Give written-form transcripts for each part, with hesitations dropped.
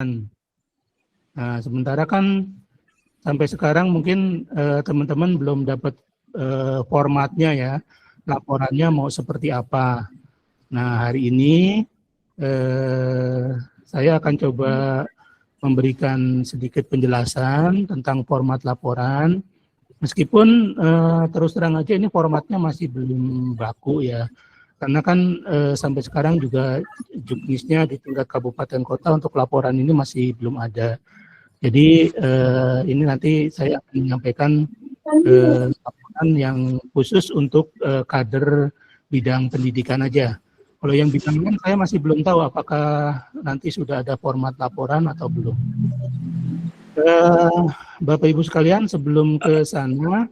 Nah, sementara kan sampai sekarang mungkin teman-teman belum dapat formatnya ya, laporannya mau seperti apa. Nah, hari ini saya akan coba memberikan sedikit penjelasan tentang format laporan. Meskipun terus terang aja ini formatnya masih belum baku ya, karena kan sampai sekarang juga juknisnya di tingkat kabupaten kota untuk laporan ini masih belum ada. Jadi ini nanti saya akan menyampaikan laporan yang khusus untuk kader bidang pendidikan aja. Kalau yang bidang lain saya masih belum tahu apakah nanti sudah ada format laporan atau belum. Bapak Ibu sekalian, sebelum ke sana,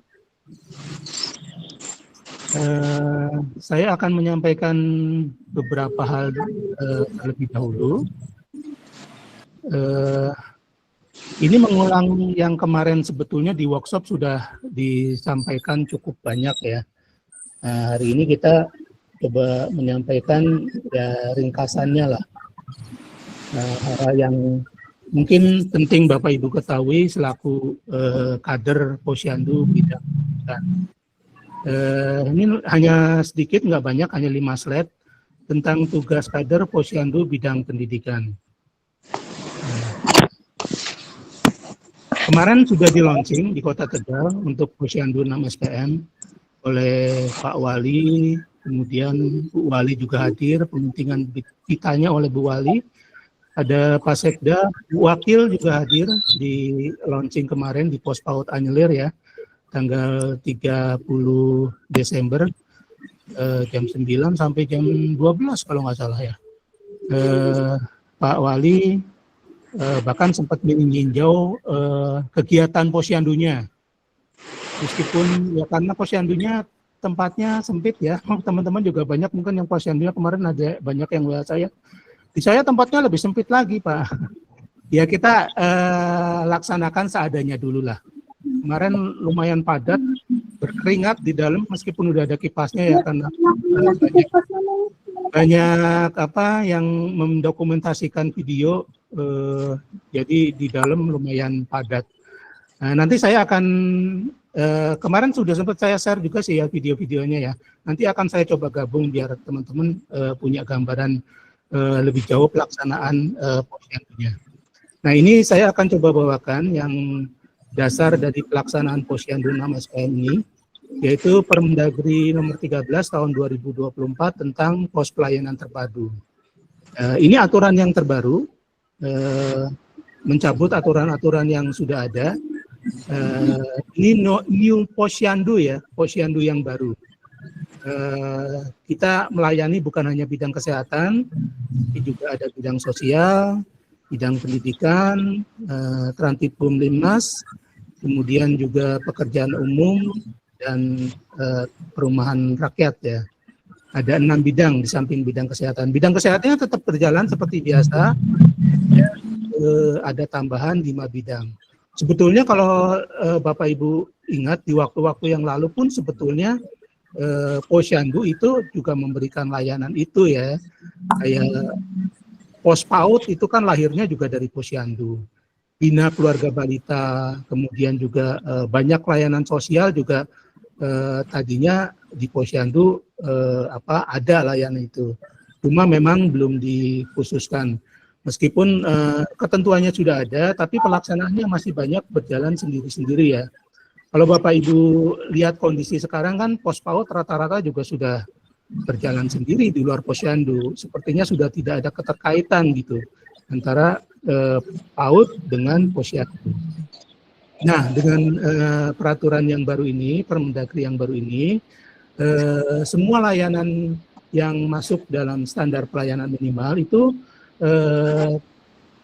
saya akan menyampaikan beberapa hal terlebih dahulu. Ini mengulang yang kemarin sebetulnya di workshop sudah disampaikan cukup banyak ya. Nah, hari ini kita coba menyampaikan ya ringkasannya lah. Hal yang mungkin penting Bapak Ibu ketahui selaku kader Posyandu bidang pendidikan. Ini hanya sedikit, nggak banyak, hanya 5 slide tentang tugas kader Posyandu bidang pendidikan. Kemarin sudah di-launching di Kota Tegal untuk Posyandu 6 SPM oleh Pak Wali, kemudian Bu Wali juga hadir, pementingan ditanya oleh Bu Wali. Ada Pak Sekda, Bu Wakil juga hadir di launching kemarin di Pos PAUD Anyelir ya, tanggal 30 Desember jam 9 sampai jam 12 kalau nggak salah ya. Pak Wali bahkan sempat meninjau kegiatan Posyandunya. Meskipun ya karena Posyandunya tempatnya sempit ya, teman-teman juga banyak mungkin yang Posyandunya kemarin ada banyak yang WA saya. Di saya tempatnya lebih sempit lagi Pak. Ya kita laksanakan seadanya dulu lah. Kemarin lumayan padat, berkeringat di dalam meskipun udah ada kipasnya ya karena banyak apa yang mendokumentasikan video, jadi di dalam lumayan padat. Nah, nanti saya akan kemarin sudah sempat saya share juga sih ya video-videonya ya. Nanti akan saya coba gabung biar teman-teman punya gambaran lebih jauh pelaksanaan Posyandunya. Nah, ini saya akan coba bawakan yang dasar dari pelaksanaan Posyandu 6 SPM ini, yaitu Permendagri nomor 13 tahun 2024 tentang pos pelayanan terpadu. Ini aturan yang terbaru, mencabut aturan-aturan yang sudah ada. Ini new Posyandu ya, Posyandu yang baru. Kita melayani bukan hanya bidang kesehatan, tapi juga ada bidang sosial, bidang pendidikan, Trantipum Limnas, kemudian juga pekerjaan umum dan perumahan rakyat ya. Ada 6 bidang di samping bidang kesehatan. Bidang kesehatannya tetap berjalan seperti biasa. Ya, ada tambahan 5 bidang. Sebetulnya kalau Bapak Ibu ingat di waktu-waktu yang lalu pun sebetulnya Posyandu itu juga memberikan layanan itu ya. Kayak Pos PAUD itu kan lahirnya juga dari Posyandu. Bina Keluarga Balita, kemudian juga banyak layanan sosial juga tadinya di Posyandu ada layanan itu. Cuma memang belum dikhususkan. Meskipun ketentuannya sudah ada, tapi pelaksanaannya masih banyak berjalan sendiri-sendiri ya. Kalau Bapak Ibu lihat kondisi sekarang kan Pos PAUD rata-rata juga sudah berjalan sendiri di luar Posyandu. Sepertinya sudah tidak ada keterkaitan gitu antara PAUD dengan Posyandu. Nah, dengan peraturan yang baru ini, Permendagri yang baru ini, semua layanan yang masuk dalam standar pelayanan minimal itu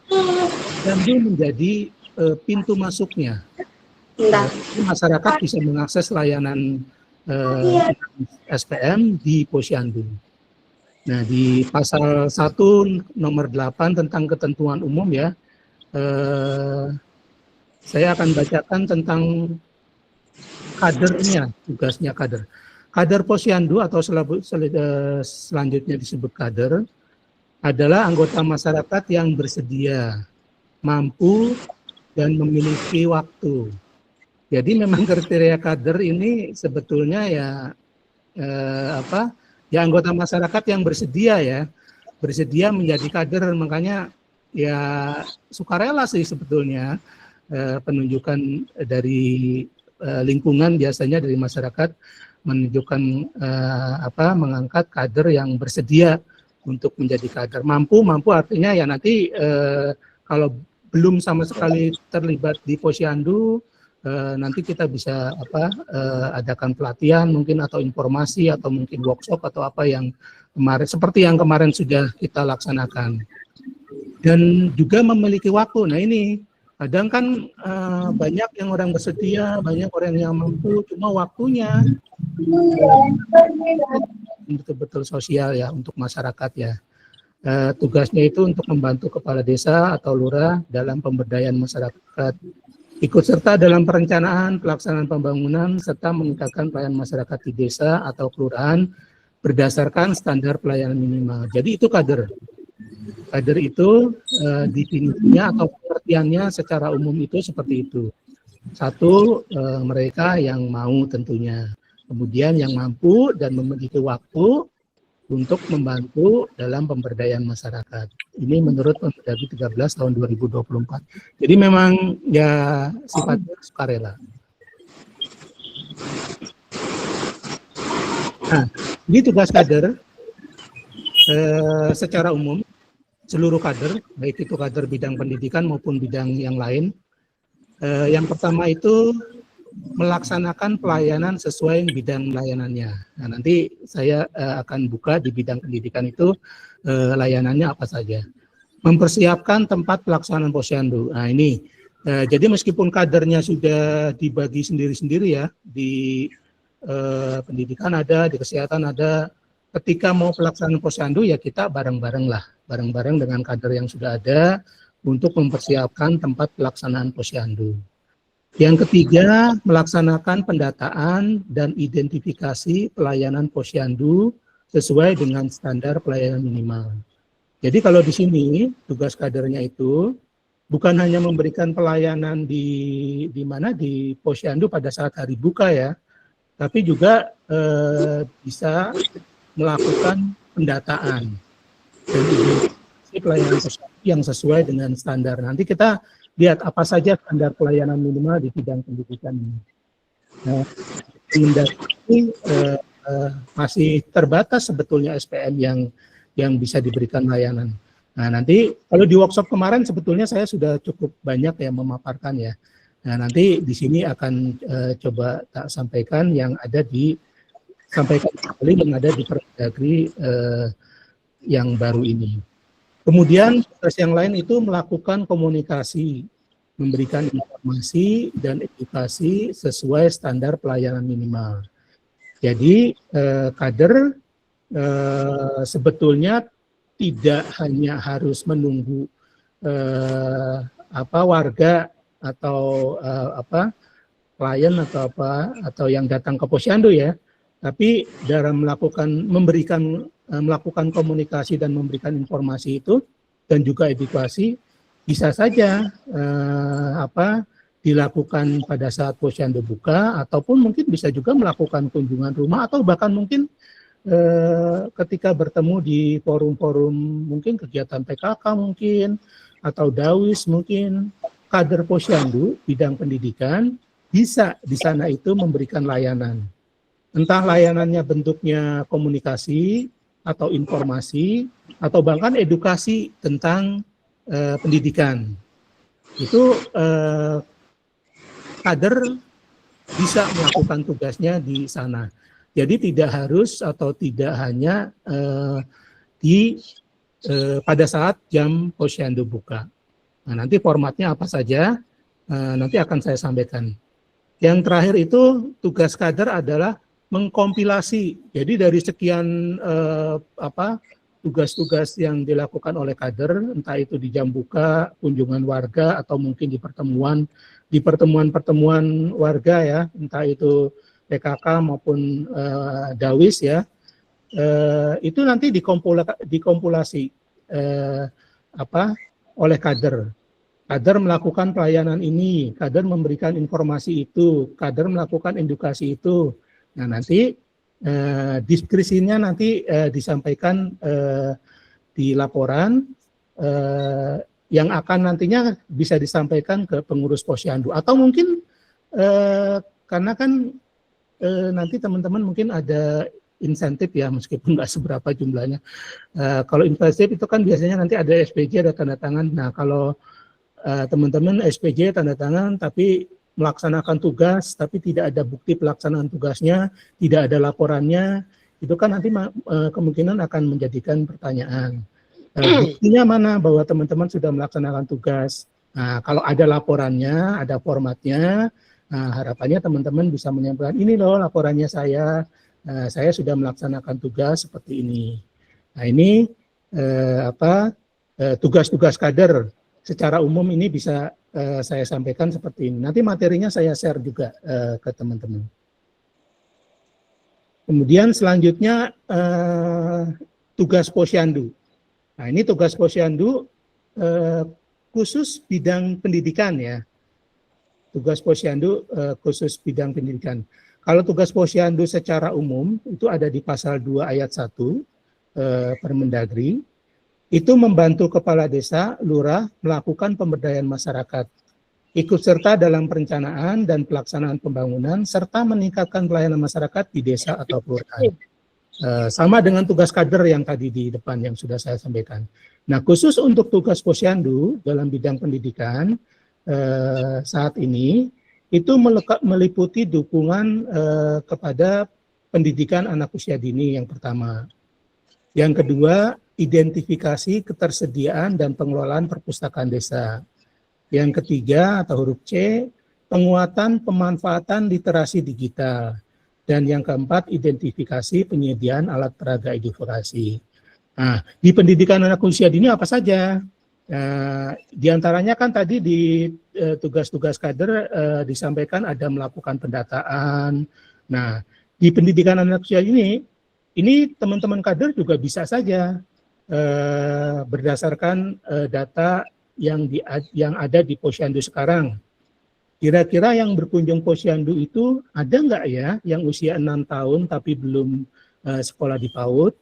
Posyandu menjadi pintu masuknya. Masyarakat bisa mengakses layanan SPM di Posyandu. Nah, di pasal 1 nomor 8 tentang ketentuan umum ya, saya akan bacakan tentang kadernya, tugasnya kader. Kader Posyandu atau selanjutnya disebut kader adalah anggota masyarakat yang bersedia mampu, dan memiliki waktu. Jadi memang kriteria kader ini sebetulnya ya ya anggota masyarakat yang bersedia menjadi kader, makanya ya sukarela sih sebetulnya penunjukan dari lingkungan, biasanya dari masyarakat menunjukkan mengangkat kader yang bersedia untuk menjadi kader. Mampu artinya ya nanti kalau belum sama sekali terlibat di Posyandu, nanti kita bisa adakan pelatihan mungkin atau informasi atau mungkin workshop atau apa yang kemarin, seperti yang kemarin sudah kita laksanakan. Dan juga memiliki waktu. Nah ini kadang kan banyak yang orang bersedia, banyak orang yang mampu, cuma waktunya betul-betul sosial ya untuk masyarakat ya. Tugasnya itu untuk membantu kepala desa atau lurah dalam pemberdayaan masyarakat, ikut serta dalam perencanaan, pelaksanaan pembangunan, serta meningkatkan pelayanan masyarakat di desa atau kelurahan berdasarkan standar pelayanan minimal. Jadi itu kader. Kader itu definisinya atau pengertiannya secara umum itu seperti itu. Satu, mereka yang mau tentunya. Kemudian yang mampu dan memiliki waktu untuk membantu dalam pemberdayaan masyarakat. Ini menurut Permendagri 13 tahun 2024. Jadi memang ya sifatnya sukarela. Nah, ini tugas kader secara umum, seluruh kader, baik itu kader bidang pendidikan maupun bidang yang lain. Yang pertama itu melaksanakan pelayanan sesuai bidang layanannya. Nah, nanti saya akan buka di bidang pendidikan itu layanannya apa saja. Mempersiapkan tempat pelaksanaan Posyandu. Nah, ini jadi meskipun kadernya sudah dibagi sendiri-sendiri ya, di pendidikan ada, di kesehatan ada, ketika mau pelaksanaan Posyandu ya kita bareng-bareng lah, bareng-bareng dengan kader yang sudah ada untuk mempersiapkan tempat pelaksanaan Posyandu. Yang ketiga, melaksanakan pendataan dan identifikasi pelayanan Posyandu sesuai dengan standar pelayanan minimal. Jadi kalau di sini tugas kadernya itu bukan hanya memberikan pelayanan di Posyandu pada saat hari buka ya, tapi juga bisa melakukan pendataan dan identifikasi pelayanan Posyandu yang sesuai dengan standar. Nanti kita lihat apa saja standar pelayanan minimal di bidang pendidikan ini. Nah, ini masih terbatas sebetulnya SPM yang bisa diberikan layanan. Nah, nanti kalau di workshop kemarin sebetulnya saya sudah cukup banyak ya memaparkan ya. Nah, nanti di sini akan coba tak sampaikan yang ada sampaikan kembali yang ada di Permendagri yang baru ini. Kemudian tugas yang lain itu melakukan komunikasi, memberikan informasi dan edukasi sesuai standar pelayanan minimal. Jadi kader sebetulnya tidak hanya harus menunggu warga atau klien atau yang datang ke Posyandu ya, tapi dalam melakukan komunikasi dan memberikan informasi itu dan juga edukasi bisa saja dilakukan pada saat Posyandu buka, ataupun mungkin bisa juga melakukan kunjungan rumah, atau bahkan mungkin ketika bertemu di forum-forum mungkin kegiatan PKK mungkin atau Dawis mungkin, kader Posyandu bidang pendidikan bisa di sana itu memberikan layanan. Entah layanannya bentuknya komunikasi atau informasi atau bahkan edukasi tentang pendidikan. Itu kader bisa melakukan tugasnya di sana. Jadi tidak harus atau tidak hanya pada saat jam Posyandu buka. Nah, nanti formatnya apa saja nanti akan saya sampaikan. Yang terakhir itu tugas kader adalah mengkompilasi. Jadi dari sekian tugas-tugas yang dilakukan oleh kader, entah itu di jam buka, kunjungan warga, atau mungkin di pertemuan warga ya, entah itu PKK maupun Dawis ya, itu nanti dikompilasi oleh kader. kader melakukan pelayanan ini, kader memberikan informasi itu, kader melakukan edukasi itu. Nah, nanti diskresinya nanti disampaikan di laporan yang akan nantinya bisa disampaikan ke pengurus posyandu, atau mungkin karena kan nanti teman-teman mungkin ada insentif ya, meskipun nggak seberapa jumlahnya. Kalau insentif itu kan biasanya nanti ada SPJ, ada tanda tangan. Nah, kalau teman-teman SPJ tanda tangan tapi melaksanakan tugas tapi tidak ada bukti pelaksanaan tugasnya, tidak ada laporannya, itu kan nanti kemungkinan akan menjadikan pertanyaan. Buktinya mana bahwa teman-teman sudah melaksanakan tugas? Nah, kalau ada laporannya, ada formatnya, harapannya teman-teman bisa menyampaikan, ini loh laporannya saya sudah melaksanakan tugas seperti ini. Nah, ini tugas-tugas kader secara umum ini bisa saya sampaikan seperti ini. Nanti materinya saya share juga ke teman-teman. Kemudian selanjutnya tugas posyandu. Nah, ini tugas posyandu khusus bidang pendidikan ya. Tugas posyandu khusus bidang pendidikan. Kalau tugas posyandu secara umum itu ada di pasal 2 ayat 1 Permendagri. Itu membantu kepala desa, lurah melakukan pemberdayaan masyarakat, ikut serta dalam perencanaan dan pelaksanaan pembangunan, serta meningkatkan pelayanan masyarakat di desa atau kelurahan. Sama dengan tugas kader yang tadi di depan yang sudah saya sampaikan. Nah, khusus untuk tugas posyandu dalam bidang pendidikan saat ini, itu meliputi dukungan kepada pendidikan anak usia dini yang pertama. Yang kedua, identifikasi ketersediaan dan pengelolaan perpustakaan desa. Yang ketiga atau huruf C, penguatan pemanfaatan literasi digital. Dan yang keempat, identifikasi penyediaan alat peraga edukasi. Nah, di pendidikan anak usia dini apa saja? Di antaranya kan tadi di tugas-tugas kader disampaikan ada melakukan pendataan. Nah, di pendidikan anak usia ini teman-teman kader juga bisa saja berdasarkan data yang ada di posyandu sekarang. Kira-kira yang berkunjung posyandu itu ada nggak ya yang usia 6 tahun tapi belum sekolah di PAUD?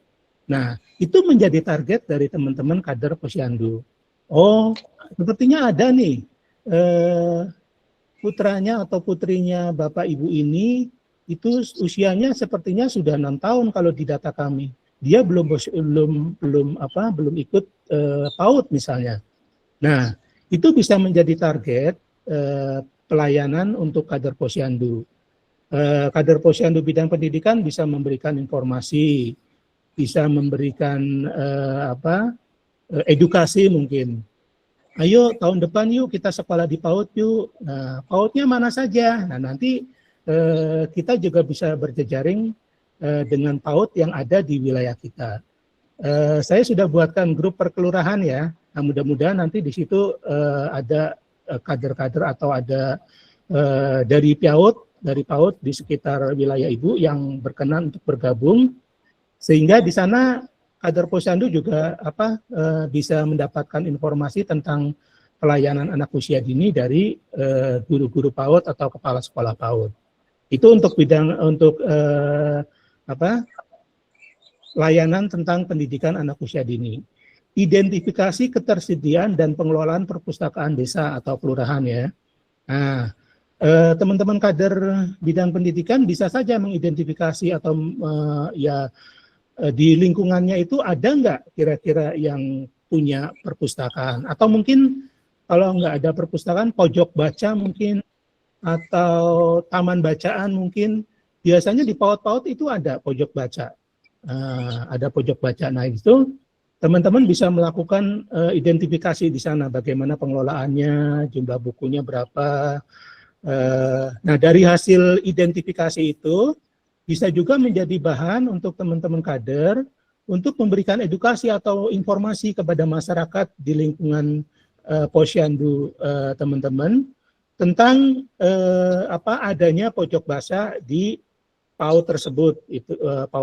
Nah, itu menjadi target dari teman-teman kader posyandu. Oh, sepertinya ada nih putranya atau putrinya Bapak Ibu ini itu usianya sepertinya sudah 6 tahun kalau di data kami. Dia belum ikut PAUD misalnya. Nah, itu bisa menjadi target pelayanan untuk kader posyandu. Kader posyandu bidang pendidikan bisa memberikan informasi, bisa memberikan edukasi mungkin. Ayo tahun depan yuk kita sekolah di PAUD yuk. Nah, PAUD-nya mana saja? Nah, nanti kita juga bisa berjejaring dengan PAUD yang ada di wilayah kita. Saya sudah buatkan grup perkelurahan ya. Nah, mudah-mudahan nanti di situ ada kader-kader atau ada dari PAUD di sekitar wilayah Ibu yang berkenan untuk bergabung, sehingga di sana kader posyandu juga bisa mendapatkan informasi tentang pelayanan anak usia dini dari guru-guru PAUD atau kepala sekolah PAUD. Itu untuk layanan tentang pendidikan anak usia dini. Identifikasi ketersediaan dan pengelolaan perpustakaan desa atau kelurahan ya. Nah, teman-teman kader bidang pendidikan bisa saja mengidentifikasi atau di lingkungannya itu ada nggak kira-kira yang punya perpustakaan, atau mungkin kalau nggak ada perpustakaan, pojok baca mungkin, atau taman bacaan mungkin. Biasanya di PAUD-PAUD itu ada pojok baca. Ada pojok baca. Nah, itu teman-teman bisa melakukan identifikasi di sana, bagaimana pengelolaannya, jumlah bukunya berapa. Nah, dari hasil identifikasi itu bisa juga menjadi bahan untuk teman-teman kader untuk memberikan edukasi atau informasi kepada masyarakat di lingkungan posyandu teman-teman tentang adanya pojok baca di PAUD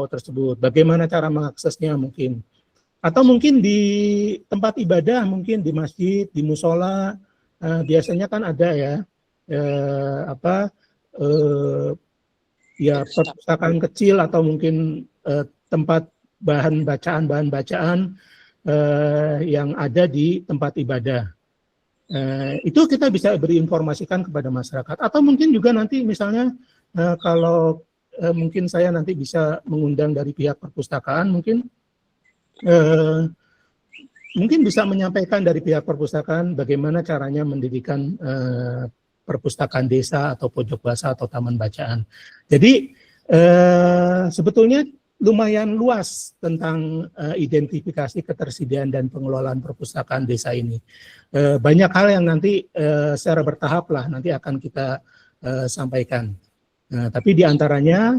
tersebut, bagaimana cara mengaksesnya mungkin, atau mungkin di tempat ibadah, mungkin di masjid, di musola, biasanya kan ada ya apa ya perpustakaan kecil atau mungkin tempat bahan bacaan yang ada di tempat ibadah. Itu kita bisa berinformasikan kepada masyarakat. Atau mungkin juga nanti misalnya kalau mungkin saya nanti bisa mengundang dari pihak perpustakaan, mungkin bisa menyampaikan dari pihak perpustakaan bagaimana caranya mendirikan perpustakaan desa atau pojok baca atau taman bacaan. Jadi sebetulnya lumayan luas tentang identifikasi ketersediaan dan pengelolaan perpustakaan desa ini. Banyak hal yang nanti secara bertahap lah nanti akan kita sampaikan. Tapi diantaranya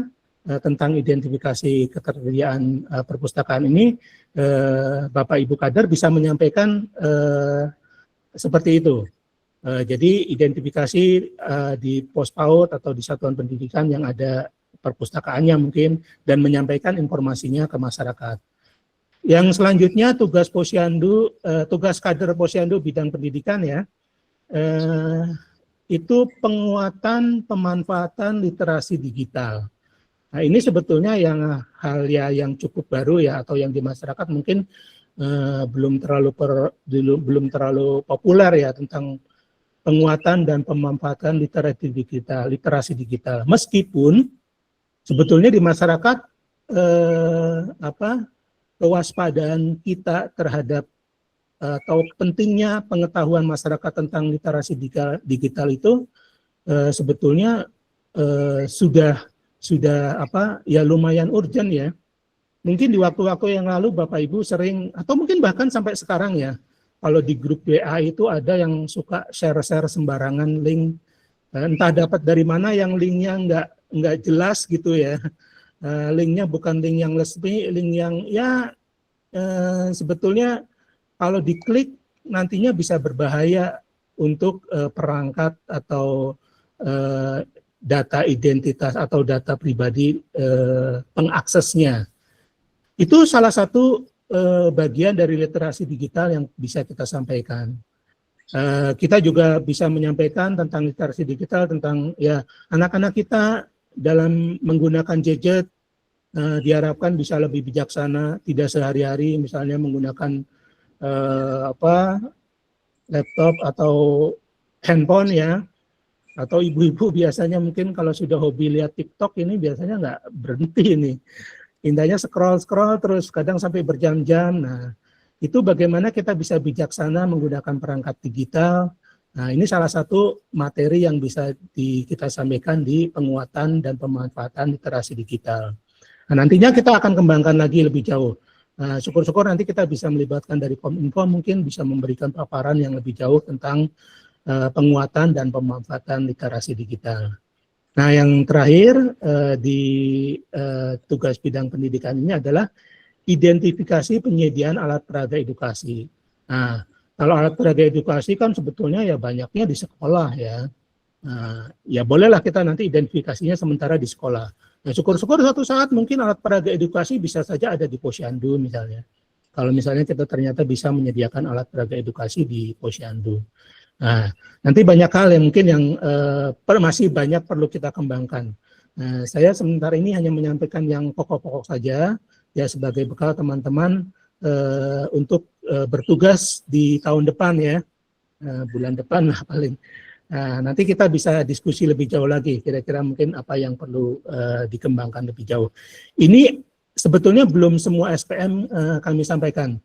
tentang identifikasi ketersediaan perpustakaan ini, Bapak Ibu Kader bisa menyampaikan seperti itu. Jadi identifikasi di pos PAUD atau di satuan pendidikan yang ada perpustakaannya mungkin, dan menyampaikan informasinya ke masyarakat. Yang selanjutnya tugas Posyandu, tugas kader Posyandu bidang pendidikan ya, itu penguatan pemanfaatan literasi digital. Nah ini sebetulnya hal yang cukup baru ya, atau yang di masyarakat mungkin belum terlalu populer ya tentang penguatan dan pemanfaatan literasi digital. Meskipun sebetulnya di masyarakat kewaspadaan kita terhadap atau pentingnya pengetahuan masyarakat tentang literasi digital itu sebetulnya sudah ya lumayan urgent ya. Mungkin di waktu-waktu yang lalu Bapak Ibu sering atau mungkin bahkan sampai sekarang ya, kalau di grup WA itu ada yang suka share-share sembarangan link, entah dapat dari mana yang linknya nggak jelas gitu ya. Linknya bukan link yang resmi, link yang ya sebetulnya kalau diklik nantinya bisa berbahaya untuk perangkat atau data identitas atau data pribadi pengaksesnya. Itu salah satu bagian dari literasi digital yang bisa kita sampaikan. Kita juga bisa menyampaikan tentang literasi digital, tentang ya anak-anak kita dalam menggunakan gadget diharapkan bisa lebih bijaksana, tidak sehari-hari misalnya menggunakan laptop atau handphone ya, atau ibu-ibu biasanya mungkin kalau sudah hobi lihat TikTok ini biasanya nggak berhenti ini. Indahnya scroll terus kadang sampai berjam-jam. Nah, itu bagaimana kita bisa bijaksana menggunakan perangkat digital. Nah, ini salah satu materi yang bisa kita sampaikan di penguatan dan pemanfaatan literasi digital. Nah, nantinya kita akan kembangkan lagi lebih jauh. Nah, syukur-syukur nanti kita bisa melibatkan dari Kominfo, mungkin bisa memberikan paparan yang lebih jauh tentang penguatan dan pemanfaatan literasi digital. Nah, yang terakhir di tugas bidang pendidikan ini adalah identifikasi penyediaan alat peraga edukasi. Nah, kalau alat peraga edukasi kan sebetulnya ya banyaknya di sekolah ya. Nah, ya bolehlah kita nanti identifikasinya sementara di sekolah. Nah, syukur-syukur suatu saat mungkin alat peraga edukasi bisa saja ada di Posyandu misalnya. Kalau misalnya kita ternyata bisa menyediakan alat peraga edukasi di Posyandu. Nah, nanti banyak hal yang mungkin yang masih banyak perlu kita kembangkan. Nah, saya sementara ini hanya menyampaikan yang pokok-pokok saja, ya sebagai bekal teman-teman untuk bertugas di tahun depan ya, bulan depan lah paling. Nah, nanti kita bisa diskusi lebih jauh lagi, kira-kira mungkin apa yang perlu dikembangkan lebih jauh. Ini sebetulnya belum semua SPM kami sampaikan.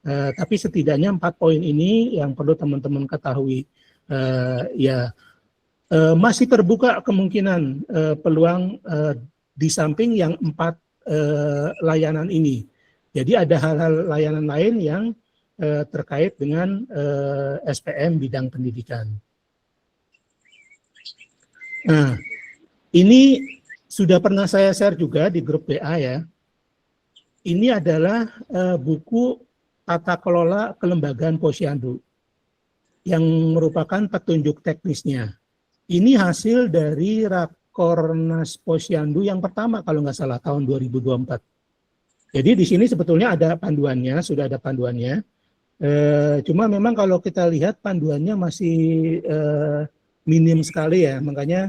Tapi setidaknya 4 poin ini yang perlu teman-teman ketahui. Masih terbuka kemungkinan peluang di samping yang 4 layanan ini. Jadi ada hal-hal layanan lain yang terkait dengan SPM bidang pendidikan. Nah, ini sudah pernah saya share juga di grup WA ya. Ini adalah buku Tata Kelola Kelembagaan Posyandu yang merupakan petunjuk teknisnya. Ini hasil dari Rakornas Posyandu yang pertama kalau nggak salah tahun 2024. Jadi di sini sebetulnya ada panduannya, sudah ada panduannya. Cuma memang kalau kita lihat panduannya masih minim sekali ya, makanya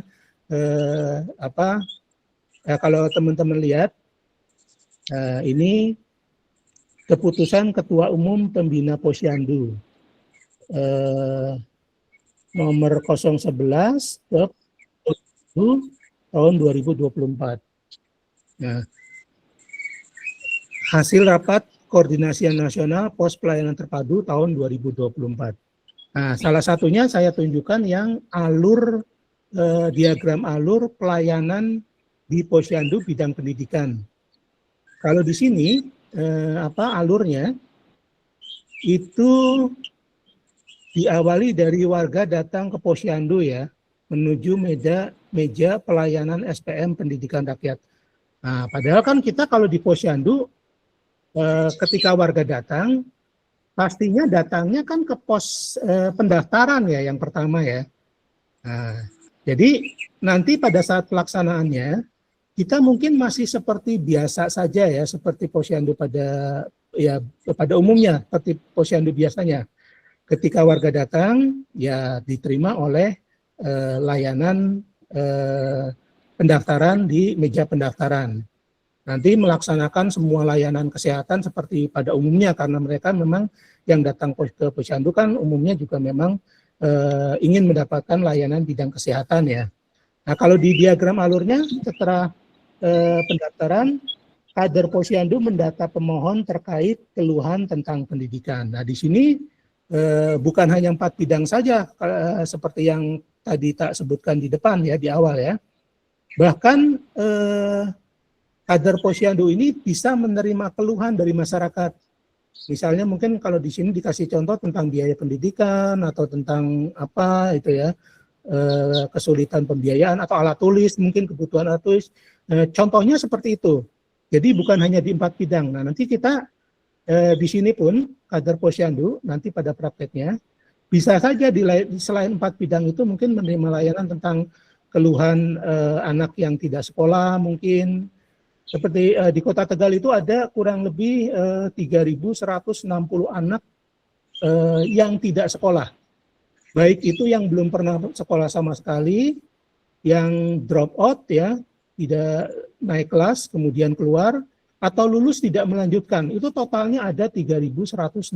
kalau teman-teman lihat ini keputusan Ketua Umum Pembina Posyandu nomor 011 tahun 2024. Nah, hasil rapat koordinasi nasional pos pelayanan terpadu tahun 2024. Nah, salah satunya saya tunjukkan yang alur diagram alur pelayanan di Posyandu bidang pendidikan. Kalau di sini alurnya itu diawali dari warga datang ke Posyandu ya, menuju meja pelayanan SPM Pendidikan Rakyat. Nah, padahal kan kita kalau di Posyandu ketika warga datang, pastinya datangnya kan ke pos pendaftaran ya yang pertama ya. Nah, jadi nanti pada saat pelaksanaannya kita mungkin masih seperti biasa saja ya, seperti Posyandu pada umumnya, seperti Posyandu biasanya. Ketika warga datang, ya diterima oleh layanan pendaftaran di meja pendaftaran. Nanti melaksanakan semua layanan kesehatan seperti pada umumnya, karena mereka memang yang datang ke Posyandu kan umumnya juga memang ingin mendapatkan layanan bidang kesehatan ya. Nah, kalau di diagram alurnya setelah pendaftaran, kader Posyandu mendata pemohon terkait keluhan tentang pendidikan. Nah, di sini bukan hanya 4 bidang saja seperti yang tadi tak sebutkan di depan ya, di awal ya. Bahkan kader Posyandu ini bisa menerima keluhan dari masyarakat. Misalnya mungkin kalau di sini dikasih contoh tentang biaya pendidikan atau tentang apa itu ya, kesulitan pembiayaan atau alat tulis, mungkin kebutuhan alat tulis. Contohnya seperti itu. Jadi bukan hanya di 4 bidang. Nah, nanti kita di sini pun kader Posyandu nanti pada prakteknya bisa saja selain 4 bidang itu mungkin menerima layanan tentang keluhan anak yang tidak sekolah mungkin. Seperti di Kota Tegal itu ada kurang lebih 3.160 anak yang tidak sekolah. Baik itu yang belum pernah sekolah sama sekali, yang drop out ya, tidak naik kelas, kemudian keluar, atau lulus tidak melanjutkan. Itu totalnya ada 3.160.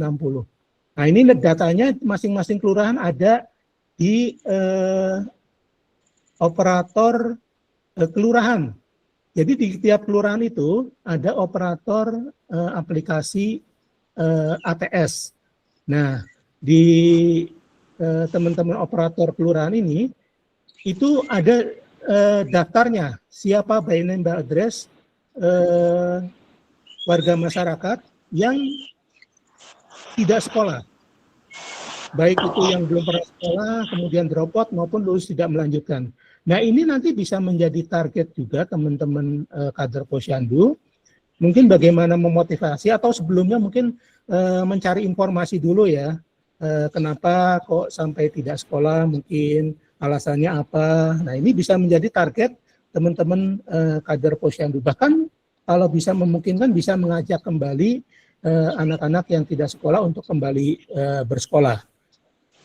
Nah, ini datanya masing-masing kelurahan ada di operator kelurahan. Jadi di tiap kelurahan itu ada operator aplikasi ATS. Nah, di teman-teman operator kelurahan ini itu ada daftarnya, siapa by name by address warga masyarakat yang tidak sekolah. Baik itu yang belum pernah sekolah, kemudian drop out maupun lulus tidak melanjutkan. Nah, ini nanti bisa menjadi target juga teman-teman kader Posyandu. Mungkin bagaimana memotivasi atau sebelumnya mungkin mencari informasi dulu ya. Kenapa kok sampai tidak sekolah, mungkin alasannya apa. Nah, ini bisa menjadi target teman-teman kader Posyandu. Bahkan kalau bisa memungkinkan bisa mengajak kembali anak-anak yang tidak sekolah untuk kembali bersekolah.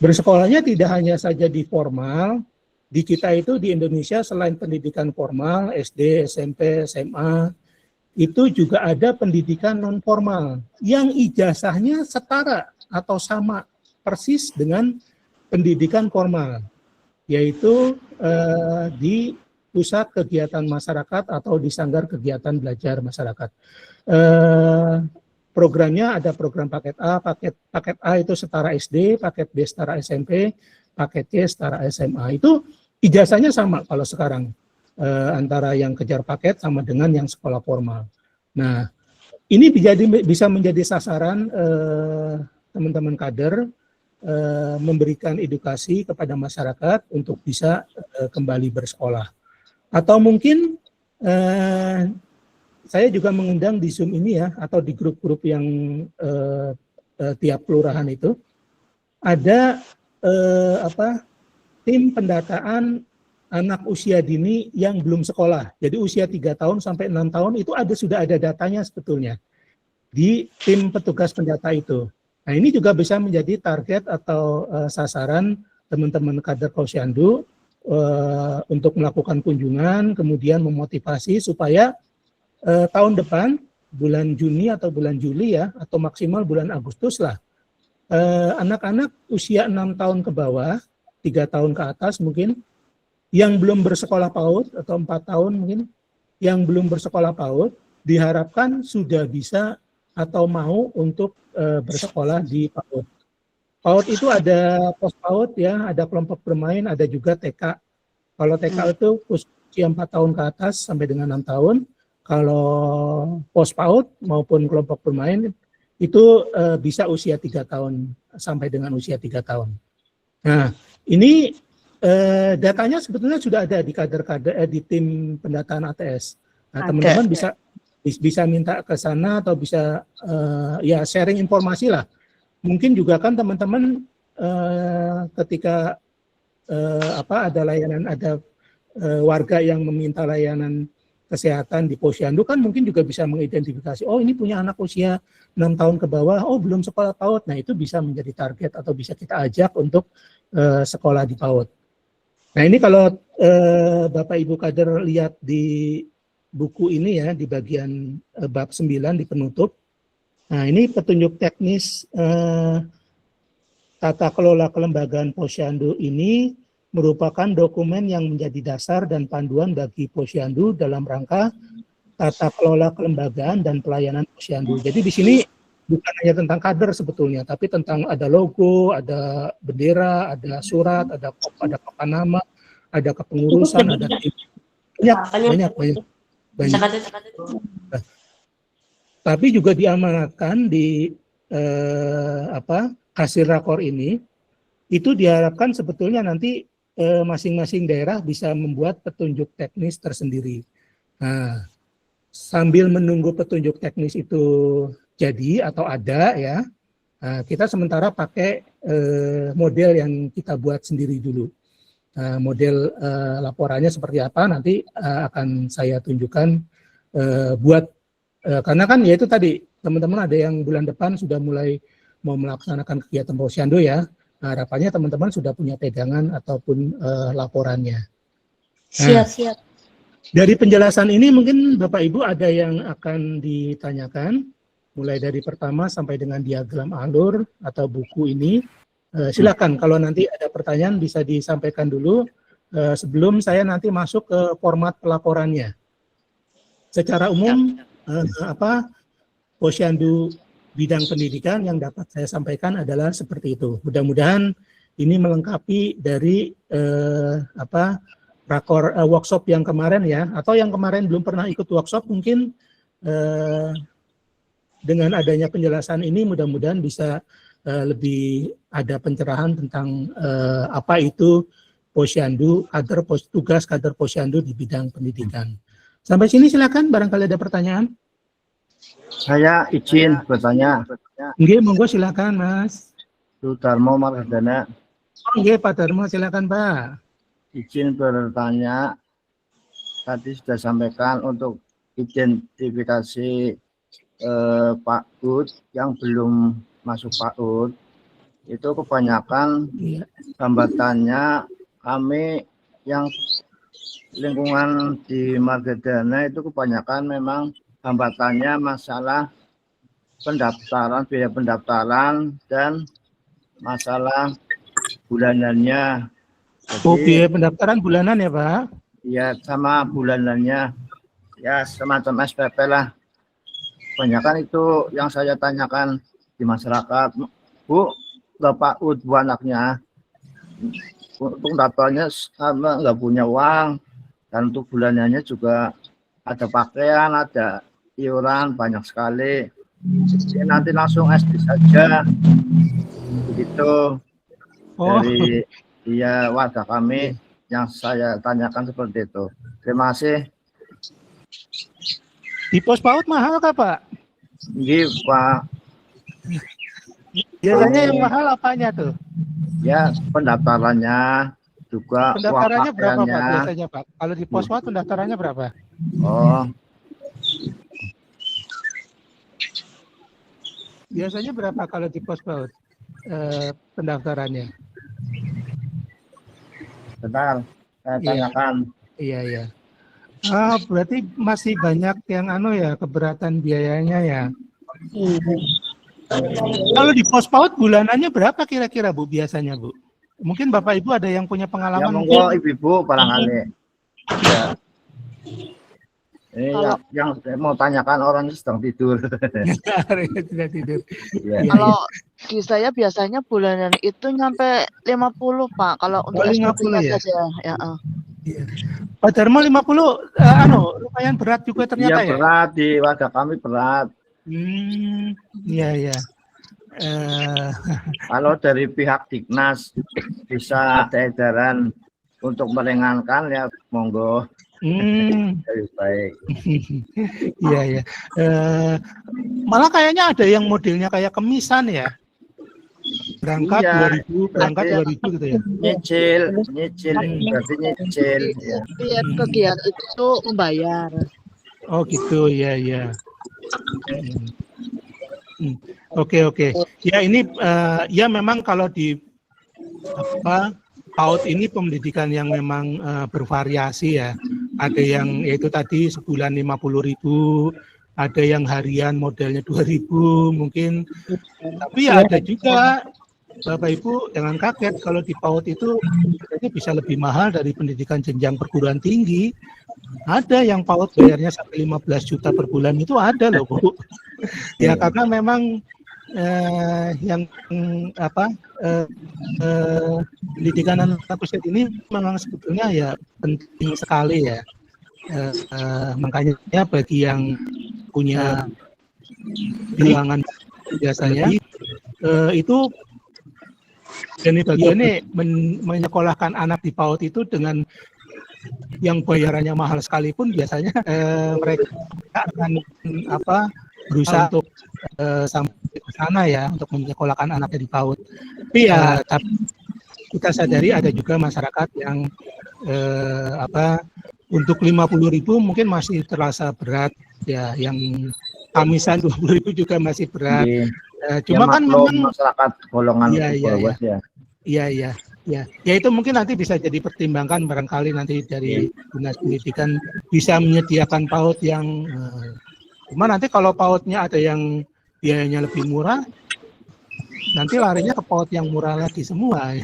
Bersekolahnya tidak hanya saja di formal. Di kita itu di Indonesia selain pendidikan formal, SD, SMP, SMA, itu juga ada pendidikan non formal yang ijazahnya setara atau sama persis dengan pendidikan formal, yaitu di pusat kegiatan masyarakat atau di sanggar kegiatan belajar masyarakat. Programnya ada program paket A, paket A itu setara SD, paket B setara SMP, paket C setara SMA. Itu ijazahnya sama kalau sekarang antara yang kejar paket sama dengan yang sekolah formal. Nah, ini bisa menjadi sasaran teman-teman kader memberikan edukasi kepada masyarakat untuk bisa kembali bersekolah. Atau mungkin saya juga mengundang di Zoom ini ya, atau di grup-grup yang tiap kelurahan itu ada tim pendataan anak usia dini yang belum sekolah. Jadi usia 3 tahun sampai 6 tahun itu sudah ada datanya sebetulnya di tim petugas pendata itu. Nah, ini juga bisa menjadi target atau sasaran teman-teman kader Posyandu untuk melakukan kunjungan, kemudian memotivasi supaya tahun depan, bulan Juni atau bulan Juli ya, atau maksimal bulan Agustus lah, anak-anak usia 6 tahun ke bawah, 3 tahun ke atas mungkin, yang belum bersekolah PAUD atau 4 tahun mungkin, yang belum bersekolah PAUD, diharapkan sudah bisa atau mau untuk bersekolah di PAUD. PAUD itu ada pos PAUD ya, ada kelompok bermain, ada juga TK. Kalau TK itu usia 4 tahun ke atas sampai dengan 6 tahun. Kalau pos PAUD maupun kelompok bermain itu bisa usia 3 tahun sampai dengan usia 3 tahun. Nah, ini datanya sebetulnya sudah ada di kader-kader di tim pendataan ATS. Nah, teman-teman bisa minta ke sana atau bisa ya sharing informasi lah. Mungkin juga kan teman-teman ketika ada layanan, ada warga yang meminta layanan kesehatan di Posyandu kan mungkin juga bisa mengidentifikasi, oh ini punya anak usia 6 tahun ke bawah, oh belum sekolah PAUD. Nah, itu bisa menjadi target atau bisa kita ajak untuk sekolah di PAUD. Nah, ini kalau Bapak Ibu kader lihat di buku ini ya, di bagian bab 9 di penutup. Nah, ini petunjuk teknis tata kelola kelembagaan Posyandu ini merupakan dokumen yang menjadi dasar dan panduan bagi Posyandu dalam rangka tata kelola kelembagaan dan pelayanan Posyandu. Jadi di sini bukan hanya tentang kader sebetulnya, tapi tentang ada logo, ada bendera, ada surat, ada papan nama, ada kepengurusan, ada tim. Banyak. Tapi juga diamanatkan di hasil rakor ini, itu diharapkan sebetulnya nanti masing-masing daerah bisa membuat petunjuk teknis tersendiri. Nah, sambil menunggu petunjuk teknis itu jadi atau ada ya, kita sementara pakai model yang kita buat sendiri dulu. Model laporannya seperti apa nanti akan saya tunjukkan karena kan ya itu tadi teman-teman ada yang bulan depan sudah mulai mau melaksanakan kegiatan Posyandu ya. Nah, harapannya teman-teman sudah punya pegangan ataupun laporannya. Siap. Dari penjelasan ini mungkin Bapak Ibu ada yang akan ditanyakan, mulai dari pertama sampai dengan diagram alur atau buku ini. Silakan kalau nanti ada pertanyaan bisa disampaikan dulu sebelum saya nanti masuk ke format pelaporannya. Secara umum Posyandu bidang pendidikan yang dapat saya sampaikan adalah seperti itu. Mudah-mudahan ini melengkapi dari rakor workshop yang kemarin ya, atau yang kemarin belum pernah ikut workshop mungkin dengan adanya penjelasan ini mudah-mudahan bisa lebih ada pencerahan tentang apa itu Posyandu, tugas kader Posyandu di bidang pendidikan. Sampai sini silakan, barangkali ada pertanyaan. Saya izin bertanya. Nggih, monggo silakan, Mas. Sudarmo Marhadana. Nggih, Pak Darmo, silakan, Pak. Izin bertanya. Tadi sudah sampaikan untuk identifikasi PAUD yang belum masuk PAUD. Itu kebanyakan hambatannya kami yang lingkungan di Margadana itu kebanyakan memang hambatannya masalah pendaftaran, biaya pendaftaran, dan masalah bulanannya. Jadi, biaya pendaftaran bulanan ya Pak? Ya, sama bulanannya. Ya, semacam SPP lah. Kebanyakan itu yang saya tanyakan di masyarakat. Bu, Bapak PAUD bu anaknya, untuk daftarnya sama nggak punya uang, dan untuk bulanannya juga ada pakaian, ada iuran banyak sekali. Jadi nanti langsung SD saja, begitu. Dari warga kami yang saya tanyakan seperti itu. Terima kasih. Di pos PAUD mahal kah Pak? Iya Pak. Biasanya yang mahal apanya tuh? Ya pendaftarannya juga. Pendaftarannya berapa Pak biasanya Pak? Kalau di pos PAUD pendaftarannya berapa? Oh. Biasanya berapa kalau di pos PAUD pendaftarannya? Bentar, saya Iya. tanyakan. Iya. Berarti masih banyak yang keberatan biayanya ya. Kalau di pos PAUD bulanannya berapa kira-kira Bu biasanya Bu? Mungkin Bapak Ibu ada yang punya Ya pengalaman monggo mungkin. ibu-ibu barangkali. Ya. Ini Kalau- yang saya mau tanyakan orang sedang tidur. Tidak tidur. Iya. Iya, Kalau di saya biasanya bulanan itu nyampe 50 Pak. Kalau untuk 50 SPP-nya ya? saja. Ya, Iya. Pak Darmo 50 lumayan berat juga ternyata Iya ya. berat di warga kami berat. Iya. Kalau dari pihak Dignas bisa ada edaran untuk meringankan ya monggo. Lebih baik. Iya. Malah kayaknya ada yang modelnya kayak kemisan ya. Berangkat Iya. 2000, berangkat 2000 gitu ya. Nyicil, berarti nyicil. Ya. Tiap kegiatan itu membayar. Oh gitu, ya. Oke. Ya ini ya memang kalau di PAUD ini pendidikan yang memang bervariasi ya. Ada yang yaitu tadi sebulan 50.000, ada yang harian modelnya 2.000 mungkin. Tapi ya ada juga Bapak Ibu jangan kaget kalau di PAUD itu bisa lebih mahal dari pendidikan jenjang perguruan tinggi. Ada yang PAUD bayarnya sampai 15 juta per bulan itu ada loh Bu. Ya karena memang pendidikan anak usia ini memang sebetulnya ya penting sekali ya. Makanya bagi yang punya bilangan biasanya itu dan bagiannya menyekolahkan anak di PAUD itu dengan yang bayarannya mahal sekalipun biasanya mereka akan berusaha untuk sampai ke sana ya untuk menyekolahkan anaknya di PAUD. Tapi ya kita sadari ada juga masyarakat yang untuk 50.000 mungkin masih terasa berat ya, yang kamisan 20.000 juga masih berat. Cuma kan memang masyarakat golongan bawah ya. Iya. Ya itu mungkin nanti bisa jadi pertimbangan barangkali nanti dari Dinas Pendidikan bisa menyediakan PAUD yang cuma nanti kalau PAUD-nya ada yang biayanya lebih murah, nanti larinya ke PAUD yang murah lagi semua.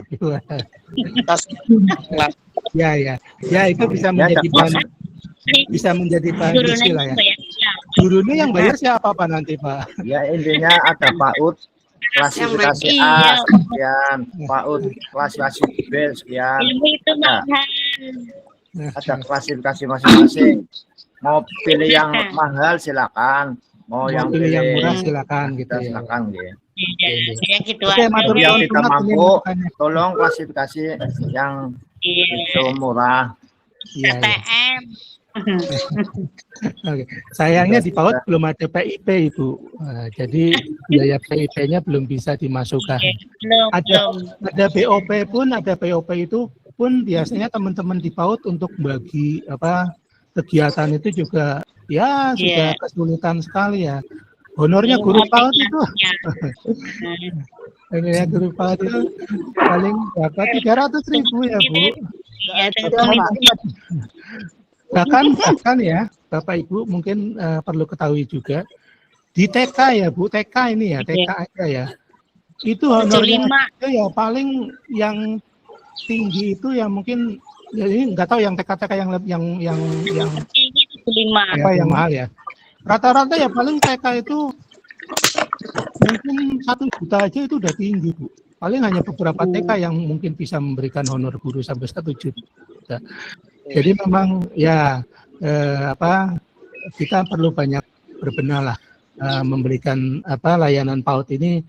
Ya itu bisa menjadi bahan diskusi lah ya. Gurunya yang bayar siapa Pak nanti Pak? Ya intinya ada PAUD klasifikasi A sekian, PAUD klasifikasi B sekian. Ada klasifikasi masing-masing. Mau pilih yang mahal silakan, mau yang pilih yang murah silakan gitu ya. Silakan gitu. Oke, matur yang nuwun kita banget ini mampu, makanya. tolong klasifikasi yang itu murah. Iya. Oke. Sayangnya di PAUD belum ada PIP Ibu. Jadi biaya PIP-nya belum bisa dimasukkan. Ada BOP pun, ada BOP itu pun biasanya teman-teman di PAUD untuk bagi kegiatan itu juga ya sudah kesulitan sekali ya. Honornya guru PAUD itu. Honornya guru PAUD itu paling berapa? 300.000 ya Bu. Bahkan ya Bapak Ibu mungkin perlu ketahui juga di TK ya Bu, TK ini ya, TK aja ya. Itu honornya ya paling yang tinggi itu ya mungkin ya ini nggak tahu yang TK-TK yang apa yang mahal ya. Rata-rata ya paling TK itu mungkin 1 juta aja itu udah tinggi Bu. Paling hanya beberapa TK yang mungkin bisa memberikan honor guru sampai 1 juta. Jadi memang ya kita perlu banyak berbenah lah memberikan layanan PAUD ini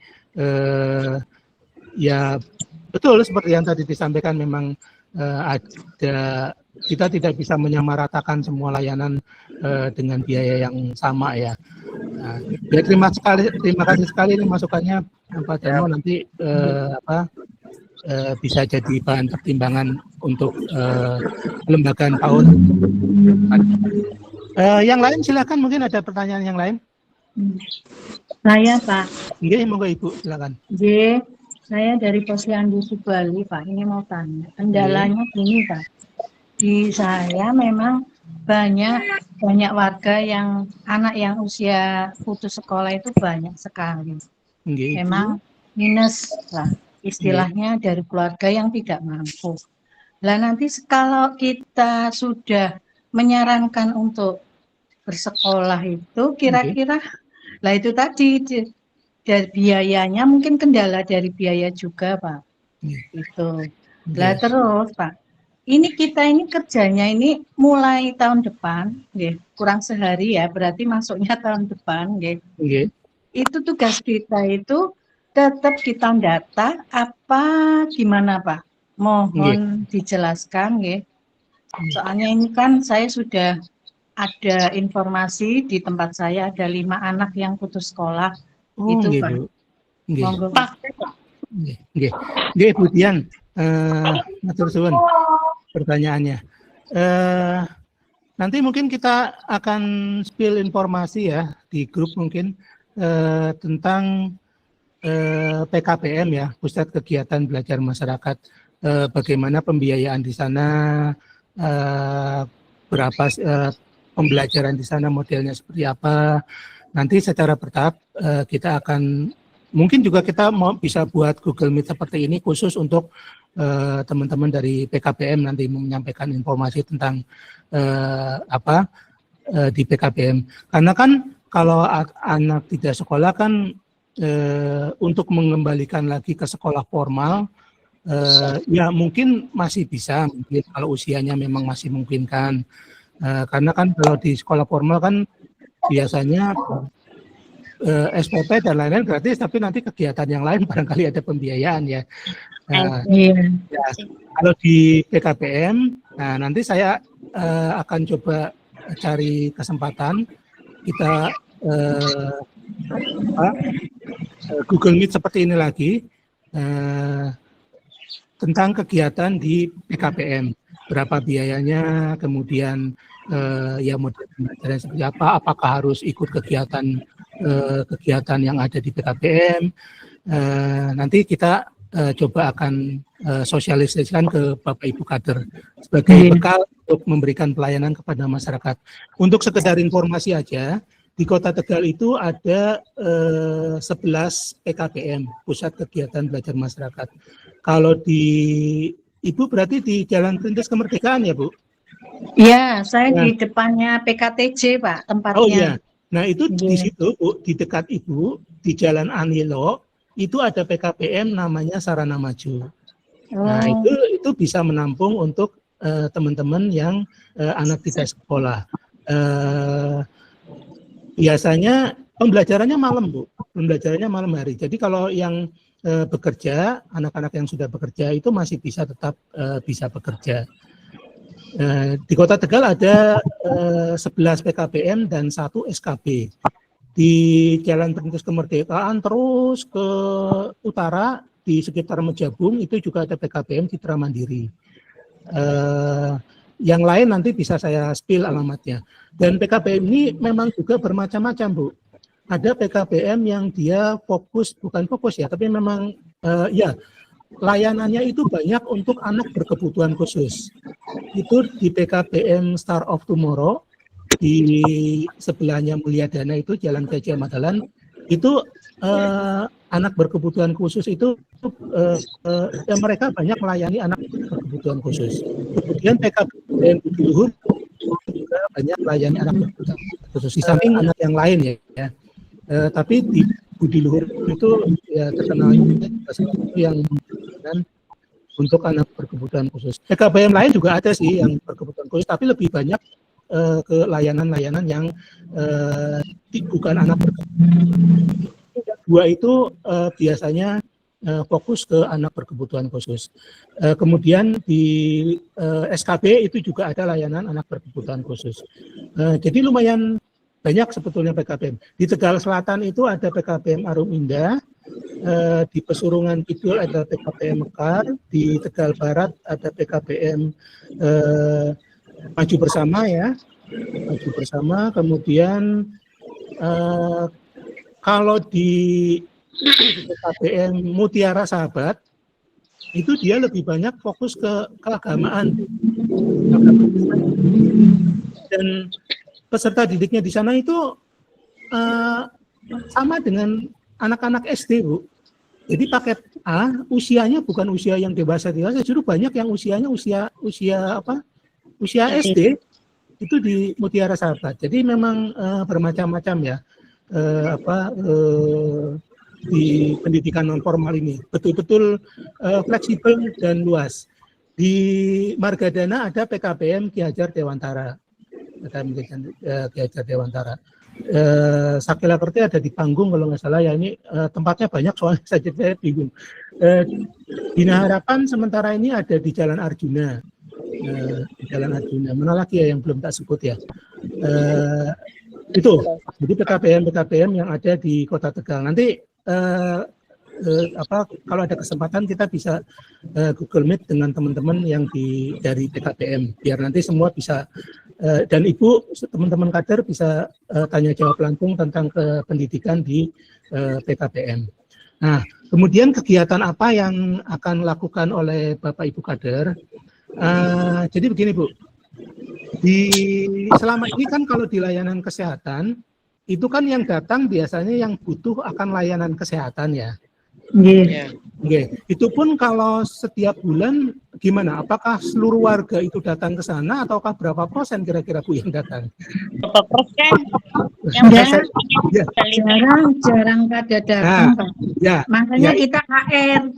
ya betul seperti yang tadi disampaikan memang ada kita tidak bisa menyamaratakan semua layanan dengan biaya yang sama ya. Ya terima kasih sekali ini masukannya Pak Darmo nanti bisa jadi bahan pertimbangan untuk pelembagaan PAUD. Yang lain silakan mungkin ada pertanyaan yang lain. Saya Pak, Nggih, monggo Ibu, silakan. J, saya dari Posyandu Bali Pak, ini mau tanya, kendalanya gini Pak, di saya memang banyak warga yang anak yang usia putus sekolah itu banyak sekali, Nggih, Ibu. memang minus lah istilahnya dari keluarga yang tidak mampu. Lah nanti kalau kita sudah menyarankan untuk bersekolah itu kira-kira, lah itu tadi dari biayanya mungkin kendala dari biaya juga Pak. Itu. Lah terus Pak, ini kita ini kerjanya ini mulai tahun depan, kurang sehari ya, berarti masuknya tahun depan, itu tugas kita itu tetap kita data apa gimana Pak? Mohon dijelaskan, soalnya ini kan saya sudah ada informasi di tempat saya ada 5 anak yang putus sekolah. Oh, itu nggih, Pak. Bu. Nggih. Monggo Pak. Nggih, Bu Dian. Matur suwun pertanyaannya. Nanti mungkin kita akan spill informasi ya di grup mungkin tentang PKPM ya, Pusat Kegiatan Belajar Masyarakat. Bagaimana pembiayaan di sana, berapa pembelajaran di sana, modelnya seperti apa. Nanti secara bertahap kita akan, mungkin juga kita mau bisa buat Google Meet seperti ini khusus untuk teman-teman dari PKPM nanti menyampaikan informasi tentang di PKPM. Karena kan kalau anak tidak sekolah kan untuk mengembalikan lagi ke sekolah formal, ya mungkin masih bisa, mungkin kalau usianya memang masih memungkinkan. Karena kan kalau di sekolah formal kan biasanya SPP dan lain-lain gratis, tapi nanti kegiatan yang lain barangkali ada pembiayaan ya. Ya, kalau di PKPM, nah nanti saya akan coba cari kesempatan kita Google Meet seperti ini lagi tentang kegiatan di PKPM, berapa biayanya, kemudian ya model pembelajaran seperti apa, apakah harus ikut kegiatan yang ada di PKPM. Nanti kita coba akan sosialisasikan ke Bapak Ibu kader sebagai bekal untuk memberikan pelayanan kepada masyarakat. Untuk sekedar informasi aja, di Kota Tegal itu ada 11 PKPM, Pusat Kegiatan Belajar Masyarakat. Kalau di Ibu berarti di Jalan Perintis Kemerdekaan ya, Bu? Iya, saya di depannya PKTJ, Pak, tempatnya. Oh iya. Nah, itu di situ, Bu, di dekat Ibu, di Jalan Anilo, itu ada PKPM namanya Sarana Maju. Nah, itu bisa menampung untuk teman-teman yang anak tidak sekolah. Biasanya pembelajarannya malam, Bu. Pembelajarannya malam hari. Jadi kalau yang bekerja, anak-anak yang sudah bekerja itu masih bisa tetap bisa bekerja. Di Kota Tegal ada 11 PKPM dan 1 SKB. Di Jalan Perintis Kemerdekaan terus ke utara di sekitar Mejabung itu juga ada PKPM Citra Mandiri. Yang lain nanti bisa saya spill alamatnya. Dan PKPM ini memang juga bermacam-macam, Bu. Ada PKPM yang dia fokus, bukan fokus ya, tapi memang ya layanannya itu banyak untuk anak berkebutuhan khusus. Itu di PKPM Star of Tomorrow, di sebelahnya Mulyadana itu Jalan Gajah Madalan, itu anak berkebutuhan khusus itu mereka banyak melayani anak berkebutuhan khusus. Kemudian PKPM Budi Luhur juga banyak melayani anak berkebutuhan khusus. Di samping anak yang lain ya. Tapi di Budi Luhur itu ya terkenal yang dan untuk anak berkebutuhan khusus. PKPM lain juga ada sih yang berkebutuhan khusus, tapi lebih banyak ke layanan-layanan yang bukan anak berkebutuhan. Dua itu biasanya fokus ke anak berkebutuhan khusus. Kemudian di SKB itu juga ada layanan anak berkebutuhan khusus. Jadi lumayan banyak sebetulnya PKPM. Di Tegal Selatan itu ada PKPM Arum Indah, di Pesurungan Kidul ada PKPM Mekar, di Tegal Barat ada PKPM Maju Bersama ya, Maju Bersama. Kemudian kalau di PKBM Mutiara Sahabat itu dia lebih banyak fokus ke keagamaan. Dan peserta didiknya di sana itu sama dengan anak-anak SD, Bu. Jadi paket A usianya bukan usia yang dewasa, justru banyak yang usianya usia SD itu di Mutiara Sahabat. Jadi memang bermacam-macam ya di pendidikan non formal ini, betul-betul fleksibel dan luas. Di Margadana ada PKBM Ki Hajar Dewantara. Ki Hajar Dewantara. Sakila Kerti ada di Panggung kalau nggak salah ya, ini tempatnya banyak soalnya saya bingung. Bina Harapan sementara ini ada di Jalan Arjuna. Di Jalan Arjuna. Mana lagi ya yang belum tak sebut ya? Itu. Jadi PKBM yang ada di Kota Tegal. Nanti kalau ada kesempatan kita bisa Google Meet dengan teman-teman yang dari PKBM biar nanti semua bisa dan Ibu teman-teman kader bisa tanya jawab langsung tentang pendidikan di PKBM. Nah, kemudian kegiatan apa yang akan dilakukan oleh Bapak Ibu kader? Jadi begini Bu, selama ini kan kalau di layanan kesehatan itu kan yang datang biasanya yang butuh akan layanan kesehatan ya. Itu pun kalau setiap bulan gimana? Apakah seluruh warga itu datang ke sana ataukah berapa persen kira-kira Bu yang datang? Berapa persen? Jarang pada datang. Makanya kita HR.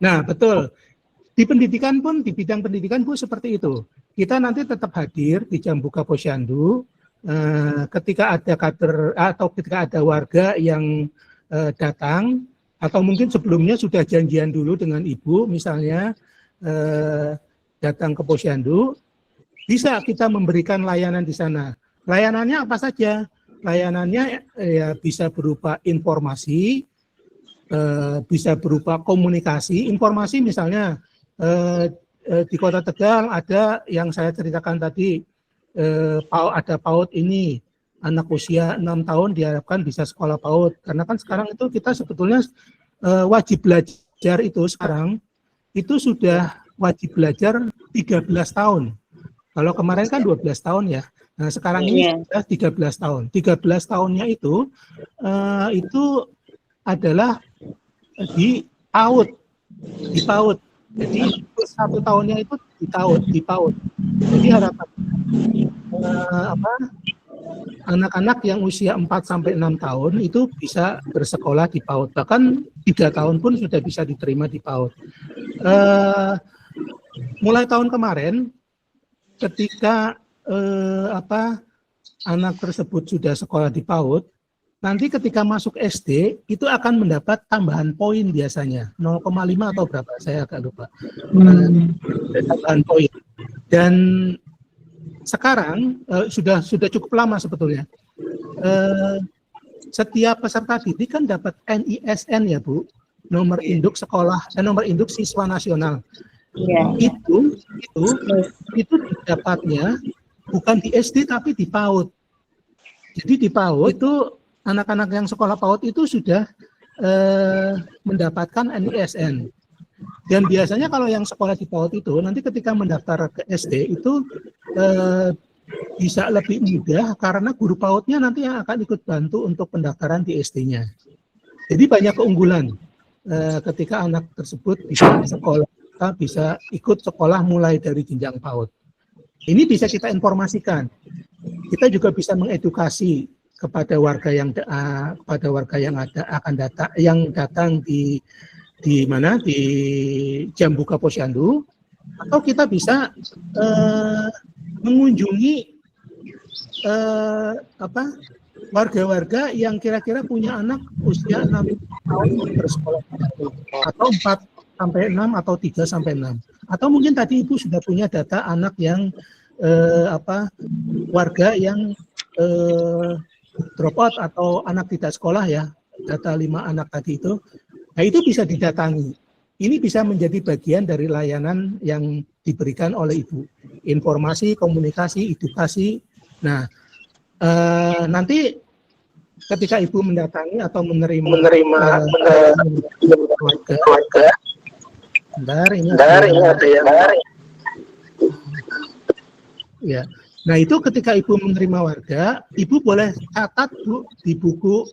Nah, betul. Di pendidikan pun, di bidang pendidikan Bu seperti itu. Kita nanti tetap hadir di Jam Buka Posyandu ketika ada kader atau ketika ada warga yang datang atau mungkin sebelumnya sudah janjian dulu dengan Ibu misalnya datang ke Posyandu, bisa kita memberikan layanan di sana. Layanannya apa saja? Layanannya ya bisa berupa informasi, bisa berupa komunikasi. Informasi misalnya di Kota Tegal ada yang saya ceritakan tadi, ada PAUD ini, anak usia 6 tahun diharapkan bisa sekolah PAUD. Karena kan sekarang itu kita sebetulnya wajib belajar itu sekarang, itu sudah wajib belajar 13 tahun. Kalau kemarin kan 12 tahun ya. Nah sekarang ini sudah 13 tahun. 13 tahunnya itu adalah di PAUD. Di PAUD. Jadi 1 tahunnya itu di PAUD. Jadi harapan anak-anak yang usia 4 sampai 6 tahun itu bisa bersekolah di PAUD. Bahkan 3 tahun pun sudah bisa diterima di PAUD. Mulai tahun kemarin ketika anak tersebut sudah sekolah di PAUD, nanti ketika masuk SD itu akan mendapat tambahan poin biasanya 0,5 atau berapa saya agak lupa. Tambahan poin. Dan sekarang sudah cukup lama sebetulnya. Setiap peserta didik kan dapat NISN ya Bu, nomor induk sekolah dan nomor induk siswa nasional. Itu didapatnya bukan di SD tapi di PAUD. Jadi di PAUD itu anak-anak yang sekolah PAUD itu sudah mendapatkan NISN. Dan biasanya kalau yang sekolah di PAUD itu nanti ketika mendaftar ke SD itu bisa lebih mudah karena guru PAUD-nya nanti yang akan ikut bantu untuk pendaftaran di SD-nya. Jadi banyak keunggulan ketika anak tersebut bisa sekolah, bisa ikut sekolah mulai dari jenjang PAUD. Ini bisa kita informasikan. Kita juga bisa mengedukasi kepada warga yang datang di mana di Jam Buka Posyandu, atau kita bisa mengunjungi warga-warga yang kira-kira punya anak usia 6 tahun bersekolah atau 4 sampai 6 atau 3 sampai 6. Atau mungkin tadi Ibu sudah punya data anak yang warga yang drop out atau anak tidak sekolah ya, data 5 anak tadi itu. Nah, itu bisa didatangi. Ini bisa menjadi bagian dari layanan yang diberikan oleh Ibu. Informasi, komunikasi, edukasi. Nah, nanti ketika Ibu mendatangi atau menerima warga. Bentar, ini ada yang ya. Nah, itu ketika Ibu menerima warga, Ibu boleh catat, Bu, di buku,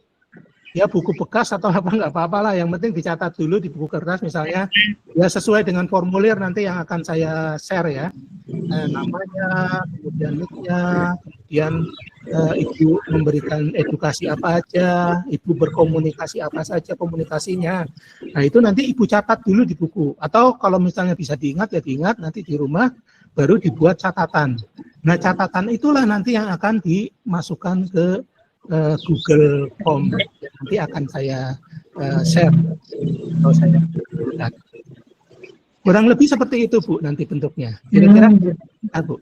ya buku bekas atau apa, nggak apa-apa lah. Yang penting dicatat dulu di buku kertas misalnya, ya sesuai dengan formulir nanti yang akan saya share ya. Namanya, kemudian nicknya, kemudian Ibu memberikan edukasi apa aja, Ibu berkomunikasi apa saja komunikasinya. Nah, itu nanti Ibu catat dulu di buku. Atau kalau misalnya bisa diingat, ya diingat, nanti di rumah baru dibuat catatan. Nah, catatan itulah nanti yang akan dimasukkan ke Google Form. Nanti akan saya share. Atau saya berikan. Kurang lebih seperti itu, Bu, nanti bentuknya. Kira-kira, Bu.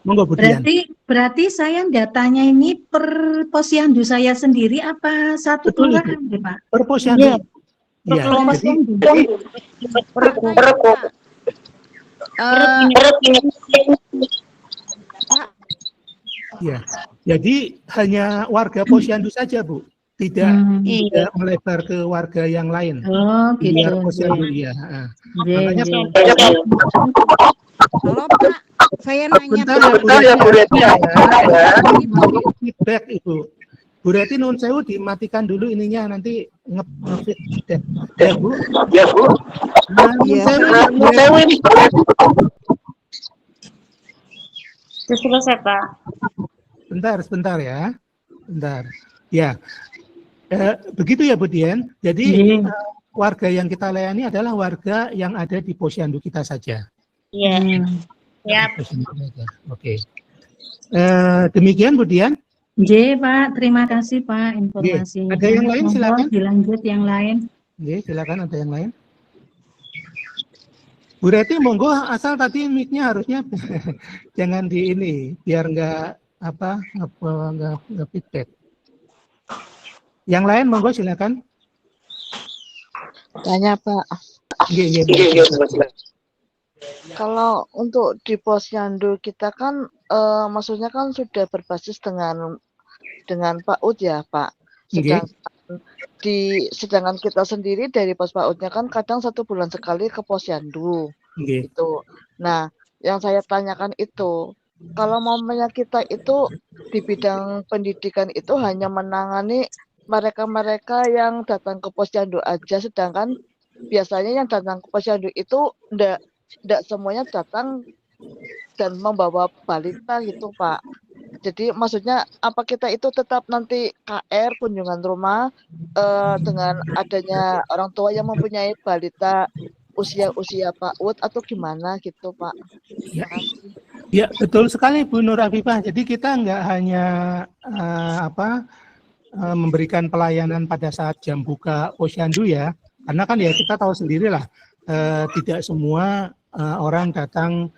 Monggo, Bu Dian. Berarti saya datanya ini per posyandu saya sendiri apa satu kelurahan, Pak? Per posyandu. Iya. Ya, jadi hanya warga posyandu saja, Bu, tidak melebar ke warga yang lain. Oh, gitu. Biar posyandu, ya. Makanya halo Pak, saya nanya bentar ya Bu Reti ya. Feedback Ibu. Bu Reti nun sewu dimatikan dulu ininya, nanti nge-feedback. Ya Bu. Ya Bu. Nun sewu ini. Selesai Pak. Sebentar ya. Bentar. Ya. Begitu ya Bu Dian. Jadi warga yang kita layani adalah warga yang ada di posyandu kita saja. Iya. Siap. Oke. Demikian Bu Dian. J, Pak. Terima kasih Pak informasinya. Ada yang lain silakan. Dilanjut yang lain. Silakan, ada yang lain. Bu Reti monggo, asal tadi mic-nya harusnya jangan di ini, biar nggak feedback. Yang lain monggo silakan. Tanya Pak. Iya. Kalau untuk di posyandu kita kan, maksudnya kan sudah berbasis dengan PAUD ya Pak. Sedangkan kita sendiri dari pos PAUD-nya kan kadang 1 bulan sekali ke posyandu. Gitu. Nah, yang saya tanyakan itu, kalau mamanya kita itu di bidang pendidikan itu hanya menangani mereka-mereka yang datang ke posyandu aja, sedangkan biasanya yang datang ke posyandu itu enggak semuanya datang dan membawa balita gitu Pak. Jadi maksudnya apa kita itu tetap nanti KR kunjungan rumah dengan adanya orang tua yang mempunyai balita usia PAUD atau gimana gitu Pak? Ya betul sekali Bu Nur Afifah. Jadi kita nggak hanya memberikan pelayanan pada saat jam buka posyandu ya, karena kan ya kita tahu sendirilah tidak semua orang datang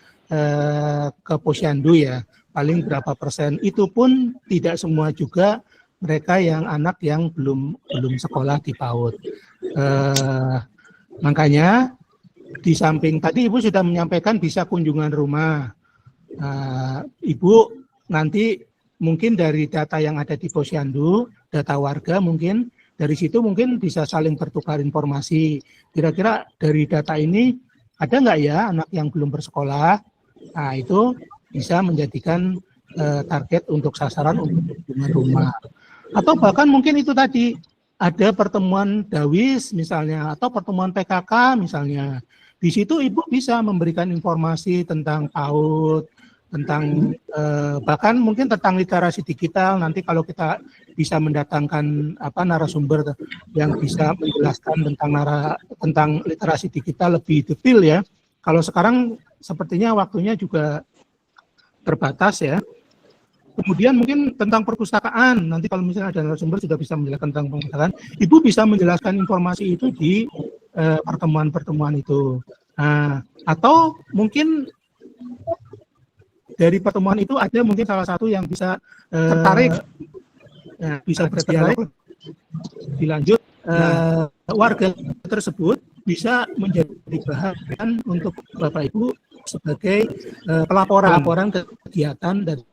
ke posyandu ya, paling berapa persen. Itu pun tidak semua juga mereka yang anak yang belum sekolah di PAUD. Makanya di samping tadi Ibu sudah menyampaikan bisa kunjungan rumah. Ibu nanti mungkin dari data yang ada di posyandu, data warga mungkin dari situ mungkin bisa saling bertukar informasi. Kira-kira dari data ini ada nggak ya anak yang belum bersekolah? Nah, itu bisa menjadikan target untuk sasaran untuk kunjungan rumah. Atau bahkan mungkin itu tadi ada pertemuan Dawis misalnya atau pertemuan PKK misalnya. Di situ Ibu bisa memberikan informasi tentang PAUD, tentang bahkan mungkin tentang literasi digital. Nanti kalau kita bisa mendatangkan narasumber yang bisa menjelaskan tentang literasi digital lebih detail ya. Kalau sekarang sepertinya waktunya juga terbatas ya. Kemudian mungkin tentang perpustakaan, nanti kalau misalnya ada narasumber sudah bisa menjelaskan tentang perpustakaan, Ibu bisa menjelaskan informasi itu di pertemuan-pertemuan itu. Nah, atau mungkin dari pertemuan itu ada mungkin salah satu yang bisa tertarik, bisa berdialog, dilanjut, warga tersebut bisa menjadi bahan untuk Bapak Ibu sebagai pelaporan kegiatan dari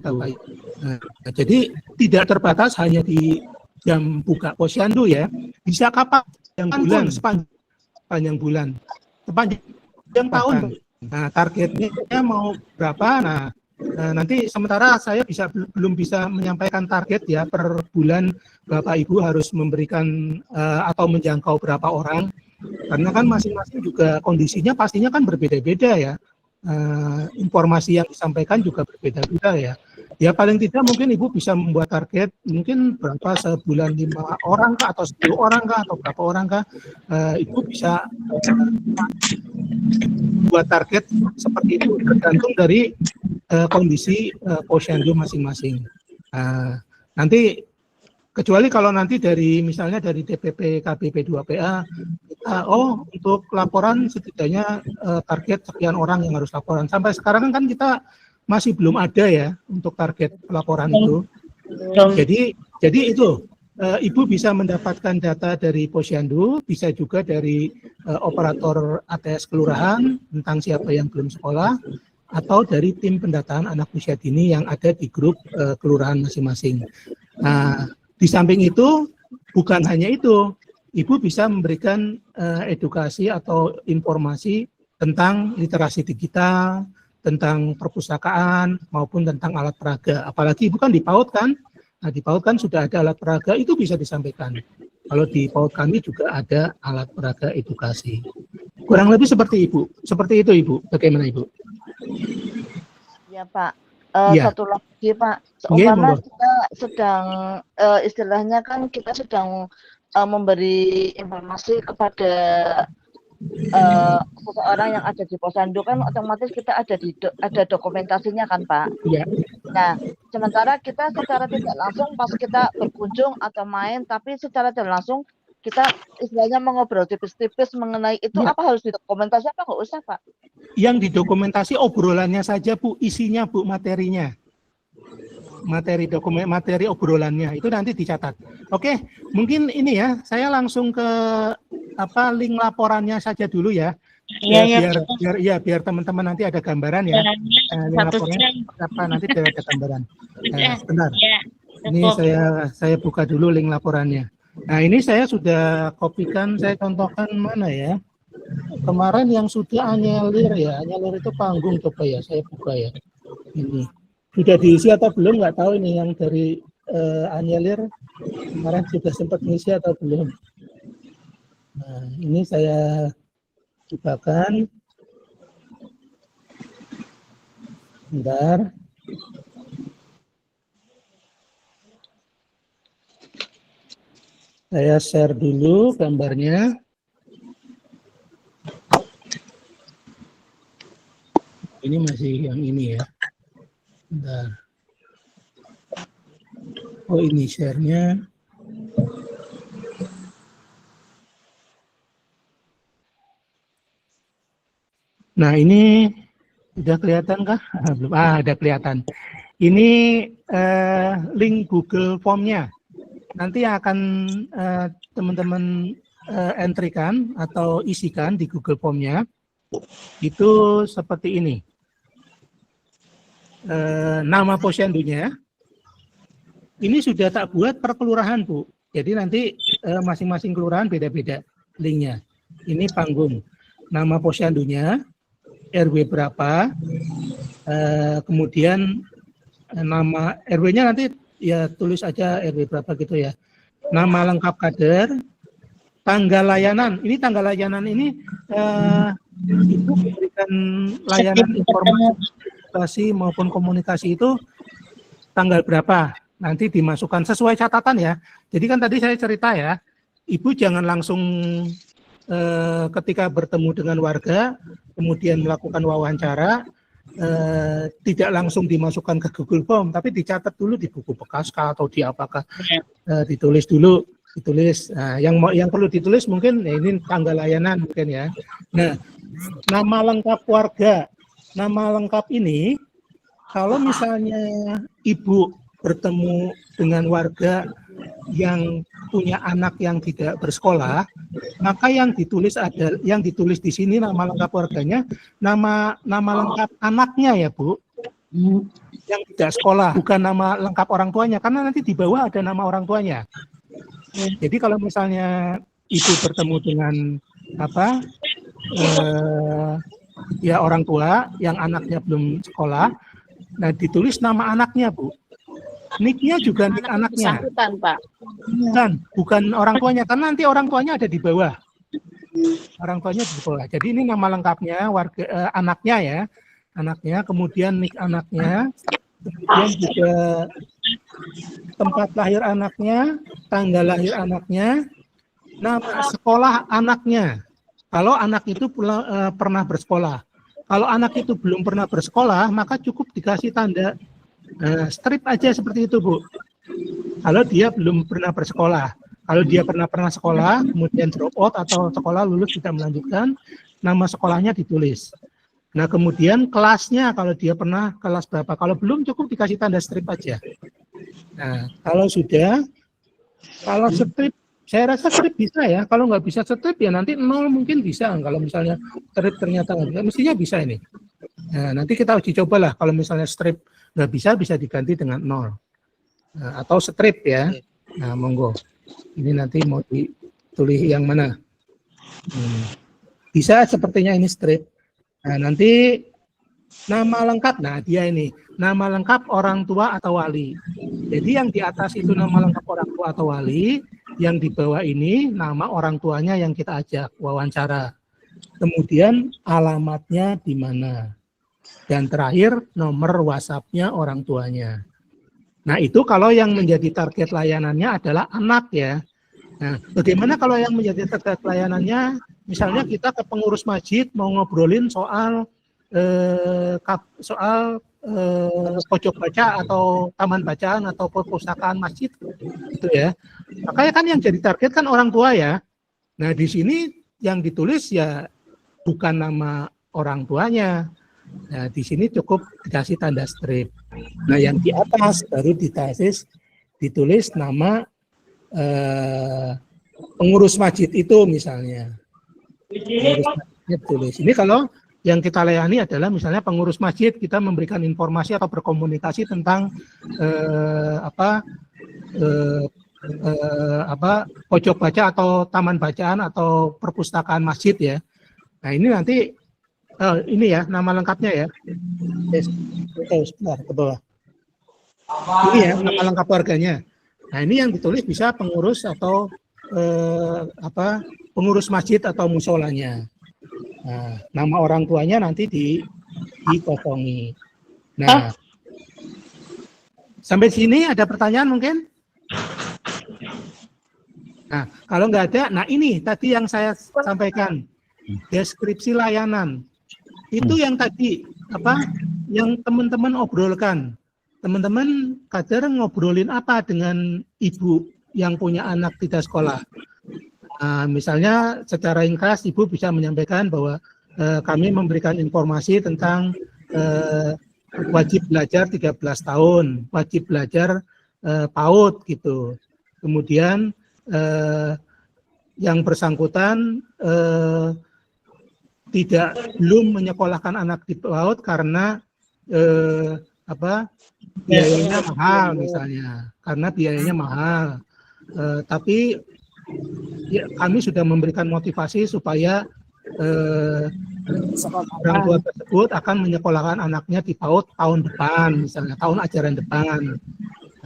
Bapak Ibu. Nah, jadi tidak terbatas hanya di jam buka posyandu ya, bisa kapan yang bulan, sepanjang bulan, sepanjang tahun. Nah, targetnya mau berapa? Nah, nanti sementara saya belum bisa menyampaikan target ya per bulan Bapak Ibu harus memberikan atau menjangkau berapa orang, karena kan masing-masing juga kondisinya pastinya kan berbeda-beda ya. Informasi yang disampaikan juga berbeda-beda ya. Ya paling tidak mungkin Ibu bisa membuat target mungkin berapa sebulan 5 orang kah atau 10 orang kah atau berapa orang kah, Ibu bisa buat target seperti itu tergantung dari kondisi posyandu masing-masing. Nanti kecuali kalau nanti dari misalnya dari DPP KBP 2PA kita untuk laporan setidaknya target sekian orang yang harus laporan. Sampai sekarang kan kita masih belum ada ya untuk target laporan itu. Jadi itu Ibu bisa mendapatkan data dari posyandu, bisa juga dari operator ATS kelurahan tentang siapa yang belum sekolah, atau dari tim pendataan anak usia dini yang ada di grup kelurahan masing-masing. Nah, di samping itu, bukan hanya itu, Ibu bisa memberikan edukasi atau informasi tentang literasi digital, tentang perpustakaan, maupun tentang alat peraga. Apalagi Ibu kan di PAUD kan? Nah, di PAUD kan sudah ada alat peraga, itu bisa disampaikan. Kalau di PAUD kami juga ada alat peraga edukasi. Kurang lebih seperti itu Ibu. Bagaimana Ibu? Ya Pak, Ya. satu lagi Pak, seumpama kita sedang istilahnya kan kita sedang memberi informasi kepada seseorang yang ada di posyandu kan otomatis kita ada dokumentasinya kan Pak. Ya. Nah, sementara kita secara tidak langsung pas kita berkunjung atau main, tapi secara tidak langsung kita istilahnya mengobrol tipis-tipis mengenai itu ya. Apa harus didokumentasi apa nggak usah Pak? Yang didokumentasi obrolannya saja Bu, isinya Bu, materinya. Materi obrolannya itu nanti dicatat. Oke, mungkin ini ya, saya langsung ke link laporannya saja dulu ya. Biar teman-teman nanti ada gambaran ya. Laporannya nanti ada gambaran. Sebentar. Ini saya buka dulu link laporannya. Nah, ini saya sudah kopikan, saya contohkan mana ya. Kemarin yang sudah anyelir ya, anyelir itu panggung, coba ya, saya buka ya. Ini sudah diisi atau belum nggak tahu ini yang dari anyelir kemarin sudah sempat diisi atau belum. Nah, ini saya bukakan. Bentar. Saya share dulu gambarnya. Ini masih yang ini ya. Bentar. Oh, ini share-nya. Nah, ini sudah kelihatan kah? Belum. Ada kelihatan. Ini link Google Form-nya. Nanti akan teman-teman entry-kan atau isikan di Google Form-nya. Itu seperti ini. Nama posyandunya. Ini sudah tak buat per kelurahan, Bu. Jadi nanti masing-masing kelurahan beda-beda linknya. Ini panggung. Nama posyandunya, RW berapa, kemudian nama RW-nya nanti ya tulis aja RW berapa gitu ya. Nama lengkap kader, tanggal layanan. Ini tanggal layanan ini Ibu memberikan layanan informasi maupun komunikasi itu tanggal berapa. Nanti dimasukkan sesuai catatan ya. Jadi kan tadi saya cerita ya, Ibu jangan langsung ketika bertemu dengan warga, kemudian melakukan wawancara, tidak langsung dimasukkan ke Google Form, tapi dicatat dulu di buku bekas atau di apakah, ditulis dulu, Nah, yang perlu ditulis mungkin ini tanggal layanan mungkin ya. Nah, nama lengkap warga, nama lengkap ini kalau misalnya Ibu bertemu dengan warga yang punya anak yang tidak bersekolah, maka yang ditulis di sini nama lengkap warganya, nama lengkap anaknya ya Bu. yang tidak sekolah, bukan nama lengkap orang tuanya, karena nanti di bawah ada nama orang tuanya. Jadi kalau misalnya ibu bertemu dengan ya orang tua yang anaknya belum sekolah, nah ditulis nama anaknya, Bu. Nicknya juga nick anaknya. Pak. Bukan orang tuanya, karena nanti orang tuanya ada di bawah. Orang tuanya di bawah. Jadi ini nama lengkapnya anaknya ya. Anaknya, kemudian nick anaknya, kemudian juga tempat lahir anaknya, tanggal lahir anaknya, nama sekolah anaknya. Kalau anak itu pernah bersekolah. Kalau anak itu belum pernah bersekolah, maka cukup dikasih tanda strip aja seperti itu, Bu. Kalau dia belum pernah bersekolah. Kalau dia pernah sekolah, kemudian drop out atau sekolah lulus tidak melanjutkan, nama sekolahnya ditulis. Nah, kemudian kelasnya, kalau dia pernah kelas berapa. Kalau belum, cukup dikasih tanda strip aja. Nah, kalau sudah, kalau strip, saya rasa strip bisa ya. Kalau nggak bisa strip, ya nanti 0 mungkin bisa. Kalau misalnya strip ternyata nggak bisa, mestinya bisa ini. Nah, nanti kita uji coba lah. Kalau misalnya strip nggak bisa diganti dengan 0. Nah, atau strip ya. Nah, monggo. Ini nanti mau ditulis yang mana. Bisa sepertinya ini strip. Nah, nanti nama lengkap, nah dia ini, nama lengkap orang tua atau wali. Jadi yang di atas itu nama lengkap orang tua atau wali, yang di bawah ini nama orang tuanya yang kita ajak wawancara. Kemudian alamatnya di mana. Dan terakhir nomor WhatsApp-nya orang tuanya. Nah, itu kalau yang menjadi target layanannya adalah anak ya. Nah, bagaimana kalau yang menjadi target layanannya, misalnya kita ke pengurus masjid mau ngobrolin soal pojok baca atau taman bacaan atau perpustakaan masjid, gitu ya. Makanya kan yang jadi target kan orang tua ya. Nah, di sini yang ditulis ya bukan nama orang tuanya. Nah, di sini cukup dikasih tanda strip. Nah, yang di atas baru ditulis nama pengurus masjid itu misalnya. Pengurus masjid tulis. Ini kalau yang kita layani adalah misalnya pengurus masjid, kita memberikan informasi atau berkomunikasi tentang pojok baca atau taman bacaan atau perpustakaan masjid ya. Nah, ini nanti ini ya nama lengkapnya ya. Sebentar ke bawah. Ini ya nama lengkap warganya. Nah, ini yang ditulis bisa pengurus atau pengurus masjid atau musolanya. Nah, nama orang tuanya nanti dikosongi. Nah, sampai sini ada pertanyaan mungkin? Nah, kalau nggak ada, nah ini tadi yang saya sampaikan, deskripsi layanan. Itu yang tadi yang teman-teman obrolkan. Teman-teman kader ngobrolin apa dengan ibu yang punya anak tidak sekolah? Misalnya secara ringkas ibu bisa menyampaikan bahwa kami memberikan informasi tentang wajib belajar 13 tahun, wajib belajar PAUD gitu. Kemudian yang bersangkutan belum menyekolahkan anak di PAUD karena biayanya mahal misalnya, karena biayanya mahal. Tapi ya, kami sudah memberikan motivasi supaya orang tua tersebut akan menyekolahkan anaknya di PAUD tahun depan, misalnya tahun ajaran depan.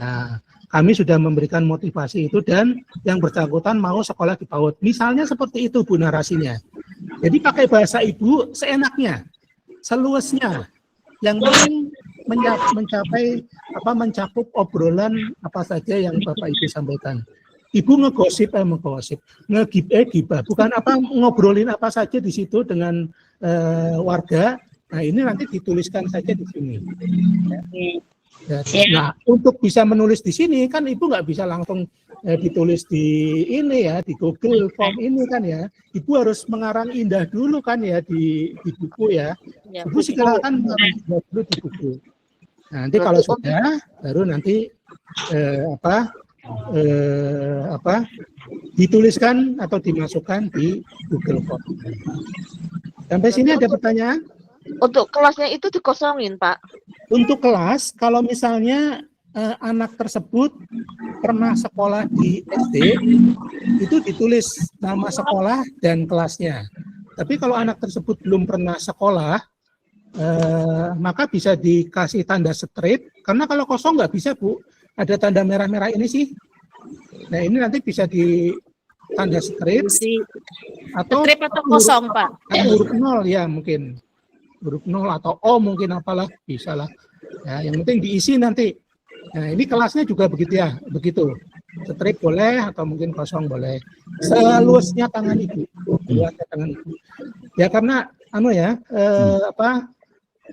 Nah, kami sudah memberikan motivasi itu dan yang bersangkutan mau sekolah di PAUD. Misalnya seperti itu Bu narasinya. Jadi pakai bahasa ibu seenaknya, seluasnya. Yang penting mencakup obrolan apa saja yang Bapak Ibu sampaikan. Ibu ngegosip, gibah, bukan ngobrolin apa saja di situ dengan warga. Nah, ini nanti dituliskan saja di sini. Nah, untuk bisa menulis di sini kan Ibu nggak bisa langsung ditulis di ini ya, di Google Form ini kan ya. Ibu harus mengarang indah dulu kan ya di buku ya. Ibu silakan dulu di buku. Nah, nanti kalau sudah baru nanti dituliskan atau dimasukkan di Google Form. Sampai sini ada pertanyaan? Untuk kelasnya itu dikosongin, Pak. Untuk kelas, kalau misalnya anak tersebut pernah sekolah di SD, itu ditulis nama sekolah dan kelasnya. Tapi kalau anak tersebut belum pernah sekolah, maka bisa dikasih tanda strip, karena kalau kosong nggak bisa, Bu. Ada tanda merah-merah ini sih. Nah, ini nanti bisa di tanda strip, atau Strip atau kosong, Pak? Atau huruf 0 ya mungkin. Huruf 0 atau O mungkin, apalah, bisa lah. Ya, yang penting diisi nanti. Nah, ini kelasnya juga begitu ya, begitu. Strip boleh atau mungkin kosong boleh. Seluasnya tangan Ibu. Seluasnya tangan Ibu. Ya karena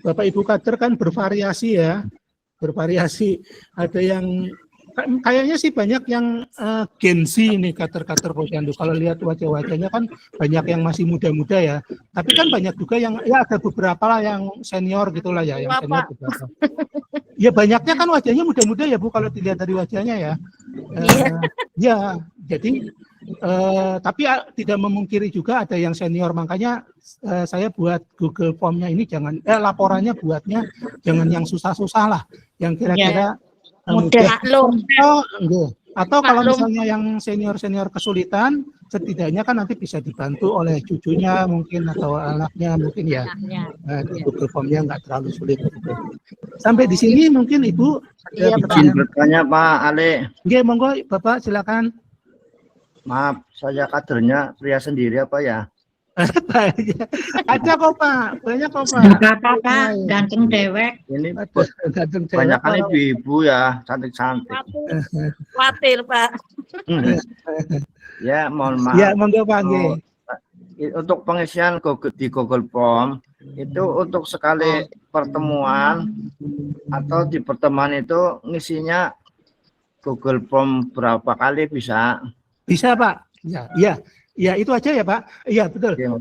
Bapak Ibu kader kan bervariasi ya. Bervariasi. Ada yang kayaknya sih banyak yang Gen Z ini kader-kader Posyandu. Kalau lihat wajah-wajahnya kan banyak yang masih muda-muda ya. Tapi kan banyak juga yang ya ada beberapa lah yang senior gitulah ya, yang senior beberapa. Ya banyaknya kan wajahnya muda-muda ya Bu, kalau dilihat dari wajahnya ya. Ya, jadi tapi tidak memungkiri juga ada yang senior, makanya saya buat Google Form-nya ini jangan laporannya buatnya jangan yang susah-susah lah, yang kira-kira mudah. Atau kalau misalnya yang senior-senior kesulitan, setidaknya kan nanti bisa dibantu oleh cucunya mungkin atau anaknya mungkin ya. Di Google Form-nya nggak terlalu sulit. Sampai di sini mungkin Ibu. Izin bertanya Pak Ale. Oke, monggo Bapak silakan. Maaf, saya kadernya pria sendiri apa ya? Ada kok Pak, banyak kok Pak. Apa-apa, ganteng dewek. Ini banyak kan ibu-ibu ya, cantik-cantik. Khawatir, Pak. Ya, mohon maaf. Ya, monggo Pak. Untuk pengisian di Google Form itu untuk sekali pertemuan atau di pertemuan itu ngisinya Google Form berapa kali bisa? Bisa Pak. Ya itu aja ya Pak. Iya betul. Ya,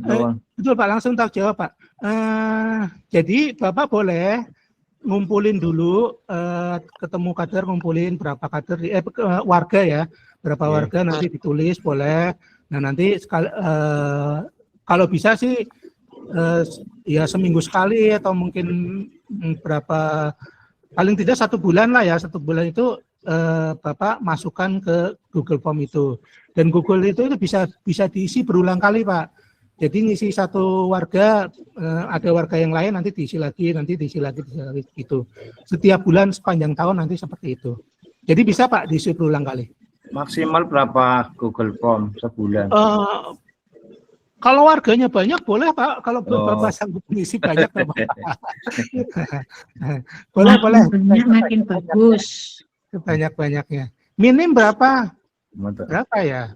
betul Pak, langsung tak jawab Pak. Jadi Bapak boleh ngumpulin dulu, ketemu kader, ngumpulin berapa kader, warga ya, berapa warga nanti ditulis boleh. Nah nanti kalau bisa sih ya seminggu sekali atau mungkin berapa, paling tidak 1 bulan lah ya, 1 bulan itu Bapak masukkan ke Google Form itu. Dan Google itu bisa diisi berulang kali Pak. Jadi ngisi satu warga, ada warga yang lain nanti diisi lagi gitu. Setiap bulan sepanjang tahun nanti seperti itu. Jadi bisa Pak diisi berulang kali. Maksimal berapa Google Form sebulan? Kalau warganya banyak boleh Pak. Kalau Bapak sanggup mengisi banyak Pak. boleh. Makin bagus. Sebanyak-banyaknya. Minim berapa? Berapa ya?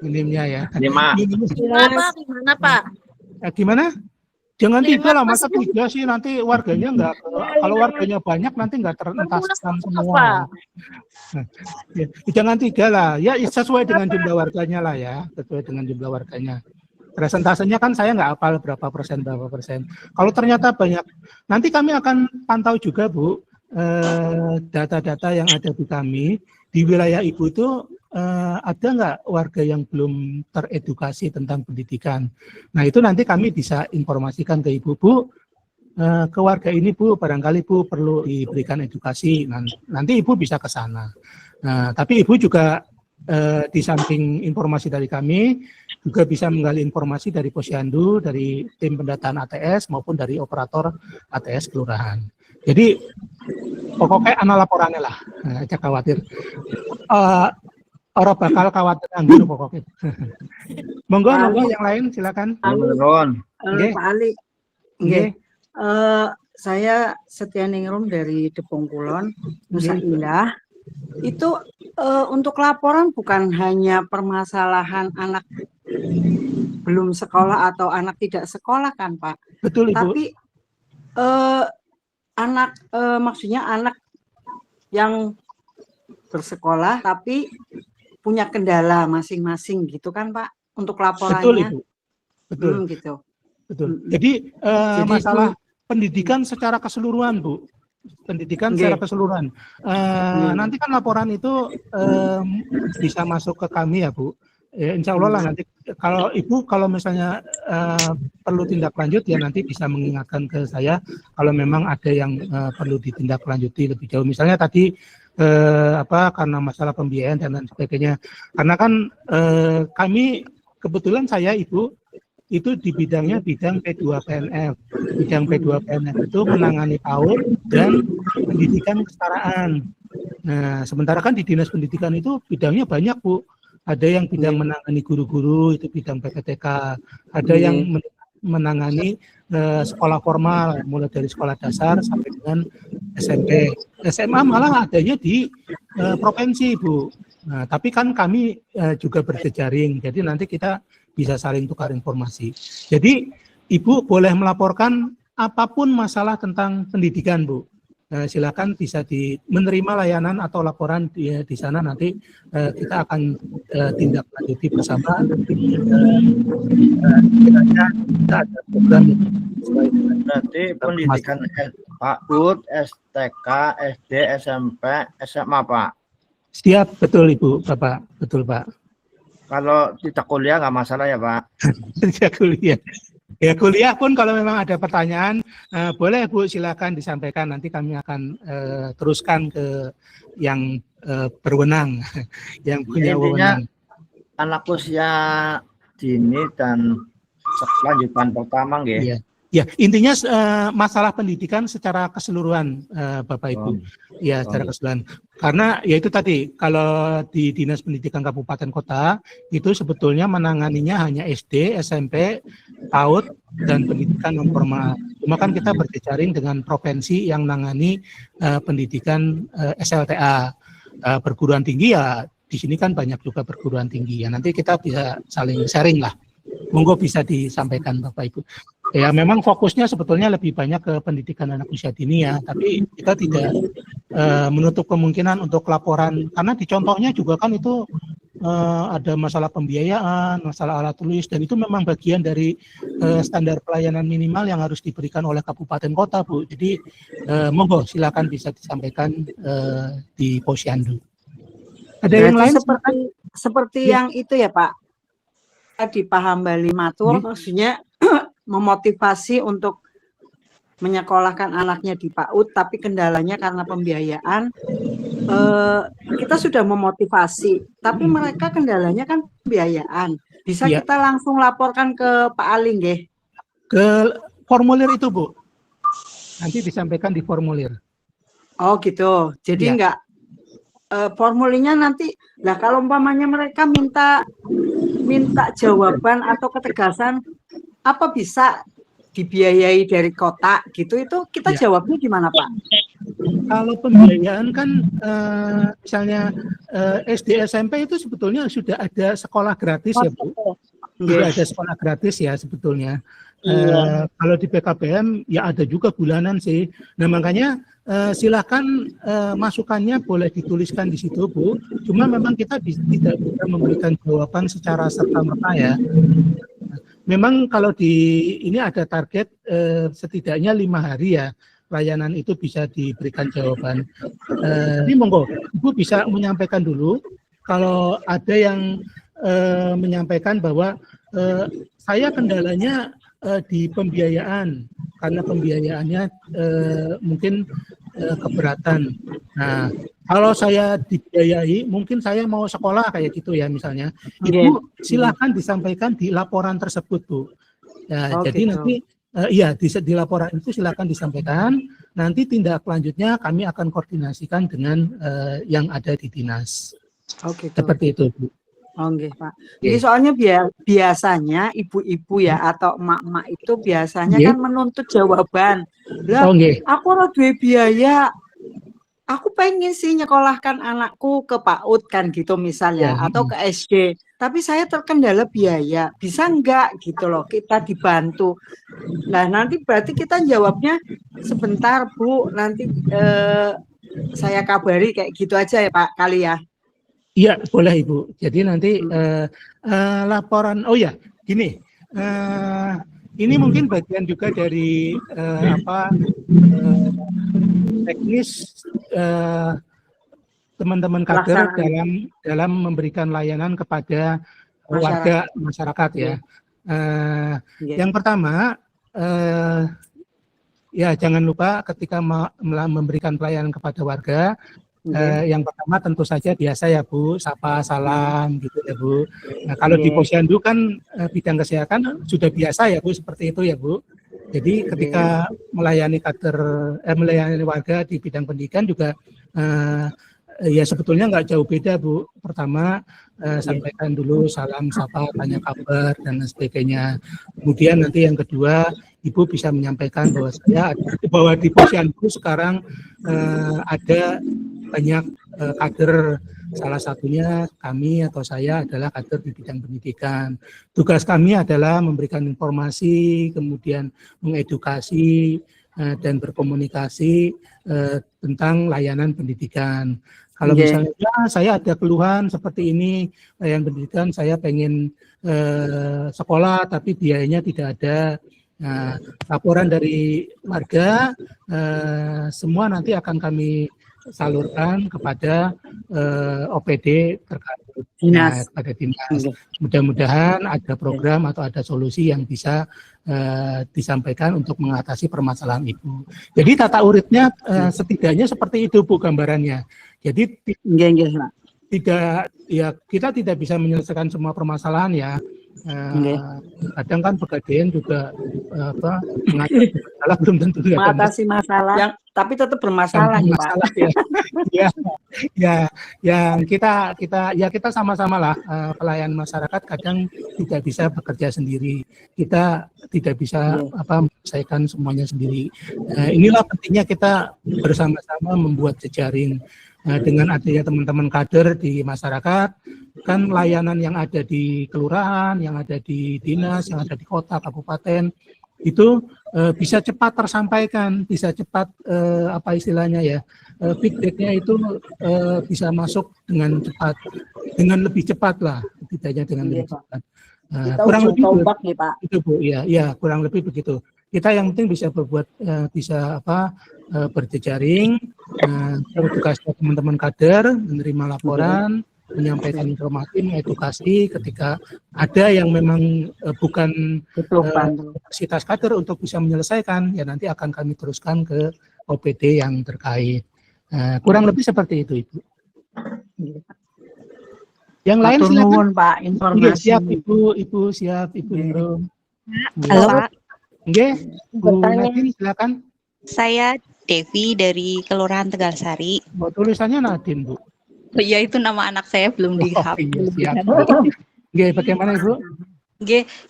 Minimnya ya. 5. Gimana Pak? Gimana? Jangan 3 lah, masa 3 sih nanti warganya enggak. Kalau warganya banyak nanti enggak terentaskan semua. Jangan 3 lah. Ya sesuai dengan jumlah warganya lah ya. Sesuai dengan jumlah warganya. Presentasenya kan saya nggak hafal berapa persen. Kalau ternyata banyak, nanti kami akan pantau juga Bu, data-data yang ada di kami di wilayah Ibu itu ada nggak warga yang belum teredukasi tentang pendidikan. Nah itu nanti kami bisa informasikan ke Ibu, Bu, ke warga ini Bu, barangkali Bu perlu diberikan edukasi. Nanti Ibu bisa ke sana. Nah tapi Ibu juga di samping informasi dari kami juga bisa menggali informasi dari Posyandu, dari tim pendataan ATS maupun dari operator ATS kelurahan. Jadi pokoknya anak laporannya lah, aja khawatir. Orang bakal khawatir anggur pokoknya. Monggo yang lain silakan. Pak Ali. Saya Setianingrum dari Depong Kulon, Nusa Indah. Itu untuk laporan bukan hanya permasalahan anak belum sekolah atau anak tidak sekolah kan Pak? Betul Ibu. Tapi maksudnya anak yang bersekolah tapi punya kendala masing-masing gitu kan Pak untuk laporannya. Betul Ibu. Betul. Gitu. Betul. Jadi masalah pendidikan secara keseluruhan Bu. Pendidikan secara keseluruhan. Nanti kan laporan itu bisa masuk ke kami ya Bu. Ya, insya Allah lah nanti kalau Ibu kalau misalnya perlu tindak lanjut ya nanti bisa mengingatkan ke saya kalau memang ada yang perlu ditindaklanjuti lebih jauh. Misalnya tadi karena masalah pembiayaan dan lain sebagainya. Karena kan kami kebetulan saya Ibu itu di bidang P2PNF. Bidang P2PNF itu menangani PAUD dan pendidikan kesetaraan. Nah, sementara kan di Dinas Pendidikan itu bidangnya banyak, Bu. Ada yang bidang menangani guru-guru, itu bidang PPTK. Ada yang menangani sekolah formal, mulai dari sekolah dasar sampai dengan SMP. SMA malah adanya di provinsi, Bu. Nah, tapi kan kami juga berjejaring, jadi nanti kita bisa saling tukar informasi. Jadi Ibu boleh melaporkan apapun masalah tentang pendidikan, Bu. Silakan bisa menerima layanan atau laporan di sana, nanti kita akan tindak lanjuti bersama. Kiranya kita ada program berarti pendidikan PAUD, STK, SD, SMP, SMA, Pak. Siap, betul Ibu, Bapak, betul Pak. Kalau tidak kuliah nggak masalah ya, Pak? Ya kuliah. Ya kuliah pun kalau memang ada pertanyaan, boleh Bu silakan disampaikan. Nanti kami akan teruskan ke yang berwenang, yang punya wewenang. Anak usia dini dan lanjutan pertama, nggih. Iya. Ya, intinya masalah pendidikan secara keseluruhan, Bapak Ibu. Ya, secara keseluruhan. Karena ya itu tadi, kalau di Dinas Pendidikan Kabupaten Kota, itu sebetulnya menanganinya hanya SD, SMP, PAUD, dan pendidikan non formal. Cuma kan kita berjejaring dengan provinsi yang menangani pendidikan SLTA. Perguruan tinggi ya, di sini kan banyak juga perguruan tinggi. Ya, nanti kita bisa saling sharing lah. Monggo bisa disampaikan Bapak Ibu. Ya memang fokusnya sebetulnya lebih banyak ke pendidikan anak usia dini ya, tapi kita tidak menutup kemungkinan untuk laporan, karena di contohnya juga kan itu ada masalah pembiayaan, masalah alat tulis, dan itu memang bagian dari standar pelayanan minimal yang harus diberikan oleh kabupaten kota, Bu. Jadi monggo silakan bisa disampaikan di Posyandu. Ada yang lain? Seperti Ya. yang itu ya Pak, tadi Paham Bali Matul, maksudnya memotivasi untuk menyekolahkan anaknya di PAUD, tapi kendalanya karena pembiayaan. Kita sudah memotivasi, tapi mereka kendalanya kan pembiayaan. Bisa Ya. kita langsung laporkan ke Pak Aling, nggih? Ke formulir itu, Bu. Nanti disampaikan di formulir. Oh gitu. Jadi Ya. enggak formulirnya nanti. Nah, kalau umpamanya mereka minta jawaban atau ketegasan, apa bisa dibiayai dari kota gitu, itu kita Ya. jawabnya gimana Pak? Kalau pembiayaan kan misalnya SD SMP itu sebetulnya sudah ada sekolah gratis ya Bu. Sudah ada sekolah gratis ya sebetulnya. Kalau di PKBM ya ada juga bulanan sih. Nah makanya silakan masukannya boleh dituliskan di situ Bu. Cuma memang kita tidak bisa memberikan jawaban secara serta-merta ya. Memang kalau ini ada target setidaknya 5 hari ya, layanan itu bisa diberikan jawaban. Ini monggo, Ibu bisa menyampaikan dulu kalau ada yang menyampaikan bahwa saya kendalanya di pembiayaan, karena pembiayaannya mungkin keberatan. Nah, kalau saya dibiayai, mungkin saya mau sekolah kayak gitu ya misalnya. Ibu silakan disampaikan di laporan tersebut Bu. Ya, jadi gitu. Nanti di laporan itu silakan disampaikan. Nanti tindak lanjutnya kami akan koordinasikan dengan yang ada di dinas. Gitu. Seperti itu Bu. Oke Pak. Jadi soalnya biasanya ibu-ibu ya atau emak-emak itu biasanya kan menuntut jawaban. Lah, aku ora duwe biaya. Aku pengen sih nyekolahkan anakku ke PAUD kan gitu misalnya atau ke SD. Tapi saya terkendala biaya. Bisa enggak gitu loh kita dibantu. Nah, nanti berarti kita jawabnya sebentar Bu, nanti saya kabari kayak gitu aja ya Pak kali ya. Iya, boleh Ibu. Jadi nanti laporan, gini, ini mungkin bagian juga dari teknis teman-teman kader dalam memberikan layanan kepada warga masyarakat ya. Yang pertama, ya jangan lupa ketika memberikan pelayanan kepada warga, yang pertama tentu saja biasa ya Bu, sapa, salam gitu ya Bu. Nah kalau di Posyandu kan bidang kesehatan sudah biasa ya Bu, seperti itu ya Bu. Jadi ketika melayani melayani warga di bidang pendidikan juga ya sebetulnya nggak jauh beda Bu. Pertama sampaikan dulu salam, sapa, tanya kabar dan sebagainya. Kemudian nanti yang kedua Ibu bisa menyampaikan bahwa di Posyandu sekarang ada banyak kader, salah satunya kami atau saya adalah kader di bidang pendidikan. Tugas kami adalah memberikan informasi, kemudian mengedukasi dan berkomunikasi tentang layanan pendidikan. Kalau misalnya saya ada keluhan seperti ini, layanan pendidikan saya pengen sekolah tapi biayanya tidak ada. Nah, laporan dari warga semua nanti akan kami salurkan kepada OPD terkait Dinas. pada dinas. Mudah-mudahan ada program atau ada solusi yang bisa disampaikan untuk mengatasi permasalahan Ibu. Jadi tata uritnya setidaknya seperti itu Bu gambarannya. Jadi tidak ya kita tidak bisa menyelesaikan semua permasalahan ya. Kadang kan pegadaian juga mengatasi masalah belum tentu mengatasi masalah yang tapi tetap bermasalah ya Pak. Ya kita sama-sama lah pelayan masyarakat kadang tidak bisa bekerja sendiri. Kita tidak bisa menyelesaikan semuanya sendiri. Inilah pentingnya kita bersama-sama membuat jejaring. Dengan adanya teman-teman kader di masyarakat, kan layanan yang ada di kelurahan, yang ada di dinas, yang ada di kota, kabupaten, itu bisa cepat tersampaikan, bisa cepat feedbacknya itu bisa masuk dengan cepat, dengan lebih cepat lah, setidaknya dengan lebih cepat. Kurang lebih tombak nih Pak. Itu Bu, ya kurang lebih begitu. Kita yang penting bisa berbuat, berjejaring, tugasnya teman-teman kader, menerima laporan, menyampaikan informasi, mengedukasi ketika ada yang memang bukan kapasitas kader untuk bisa menyelesaikan, ya nanti akan kami teruskan ke OPD yang terkait. Kurang lebih seperti itu Ibu. Yang lain silakan Pak, informasi. Siap Ibu siap Ibu Indro. Halo Pak. Bu Nadine silakan. Saya Devi dari Kelurahan Tegalsari. Tulisannya Nadine Bu. Oh iya itu nama anak saya belum dihapus. Bagaimana Ibu?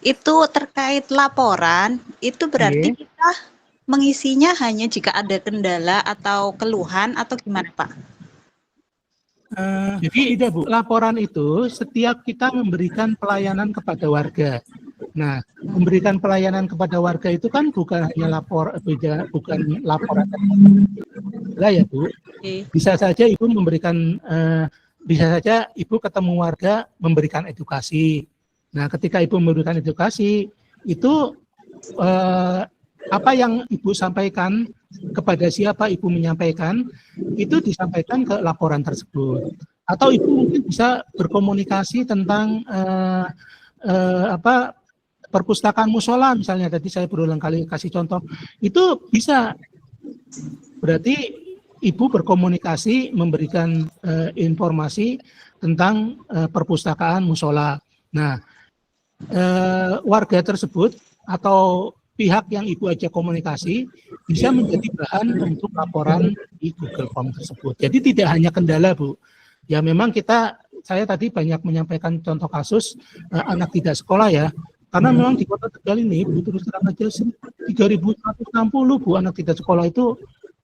Itu terkait laporan, itu berarti kita mengisinya hanya jika ada kendala atau keluhan atau gimana Pak? Jadi tidak Bu, laporan itu setiap kita memberikan pelayanan kepada warga. Nah, memberikan pelayanan kepada warga itu kan bukan hanya bukan laporan ya Bu. Bisa saja Ibu memberikan, bisa saja Ibu ketemu warga memberikan edukasi. Nah, ketika Ibu memberikan edukasi itu apa yang Ibu sampaikan kepada siapa Ibu menyampaikan itu disampaikan ke laporan tersebut. Atau Ibu mungkin bisa berkomunikasi tentang perpustakaan musola misalnya, tadi saya berulang kali kasih contoh, itu bisa berarti Ibu berkomunikasi memberikan informasi tentang perpustakaan musola. Nah, warga tersebut atau pihak yang Ibu ajak komunikasi bisa menjadi bahan untuk laporan di Google Form tersebut. Jadi tidak hanya kendala Bu, ya memang saya tadi banyak menyampaikan contoh kasus anak tidak sekolah ya. Karena memang di Kota Tegal ini, Bu, terus terang aja 3.160 Bu anak tidak sekolah itu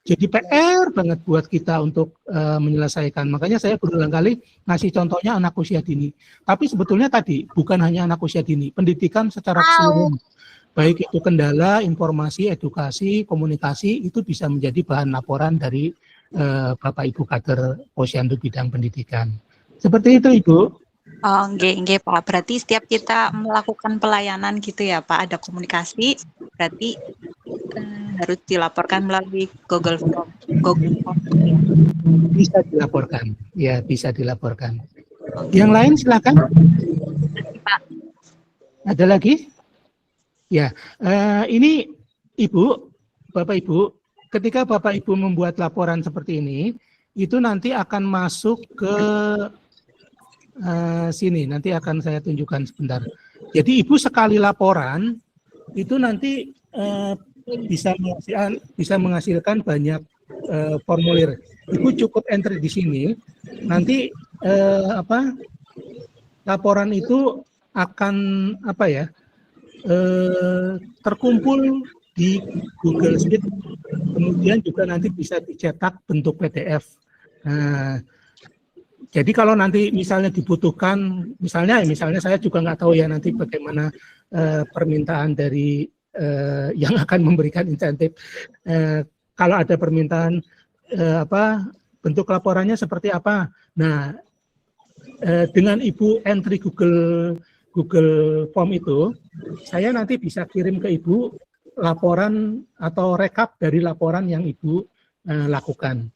jadi PR banget buat kita untuk menyelesaikan. Makanya saya berulang kali ngasih contohnya anak usia dini. Tapi sebetulnya tadi bukan hanya anak usia dini, pendidikan secara keseluruhan. Baik itu kendala, informasi, edukasi, komunikasi, itu bisa menjadi bahan laporan dari Bapak Ibu kader Posyandu bidang pendidikan. Seperti itu Ibu. Oh, enggak Pak. Berarti setiap kita melakukan pelayanan gitu ya Pak, ada komunikasi, berarti harus dilaporkan melalui Google Form. Bisa dilaporkan, ya bisa dilaporkan. Yang lain silakan. Pak. Ada lagi? Ya, ini Ibu, Bapak Ibu, ketika Bapak Ibu membuat laporan seperti ini, itu nanti akan masuk ke sini, nanti akan saya tunjukkan sebentar. Jadi Ibu sekali laporan, itu nanti bisa menghasilkan banyak formulir. Ibu cukup entry di sini, nanti laporan itu akan terkumpul di Google Sheet, kemudian juga nanti bisa dicetak bentuk PDF. Nah, jadi kalau nanti misalnya dibutuhkan, misalnya saya juga nggak tahu ya nanti bagaimana permintaan dari yang akan memberikan insentif. Kalau ada permintaan bentuk laporannya seperti apa. Nah, dengan Ibu entry Google Form itu, saya nanti bisa kirim ke Ibu laporan atau rekap dari laporan yang Ibu lakukan.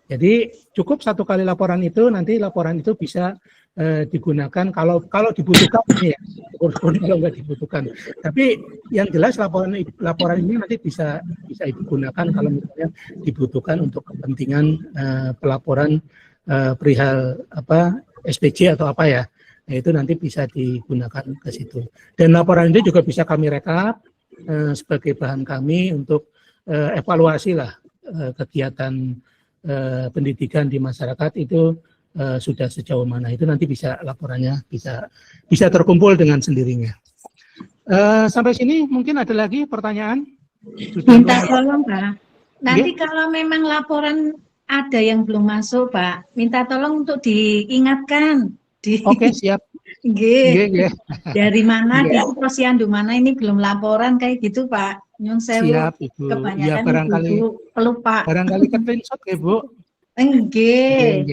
Jadi cukup satu kali laporan itu, nanti laporan itu bisa digunakan kalau dibutuhkan ya, kalau nggak dibutuhkan. Tapi yang jelas laporan ini nanti bisa Ibu gunakan kalau misalnya dibutuhkan untuk kepentingan pelaporan perihal SPJ atau apa ya. Nah, itu nanti bisa digunakan ke situ. Dan laporan itu juga bisa kami rekap sebagai bahan kami untuk evaluasi lah kegiatan pendidikan di masyarakat itu sudah sejauh mana. Itu nanti bisa laporannya bisa terkumpul dengan sendirinya. Sampai sini mungkin ada lagi pertanyaan? Minta tolong Pak. Nanti kalau memang laporan ada yang belum masuk Pak, minta tolong untuk diingatkan. Oke, siap. Nggih. Dari mana di posyandu mana ini belum laporan kayak gitu Pak. Nyun sewu. Siap Ibu. Kebanyakan Ya barangkali ibu pelupa. Barangkali screenshot ya Bu. Nggih.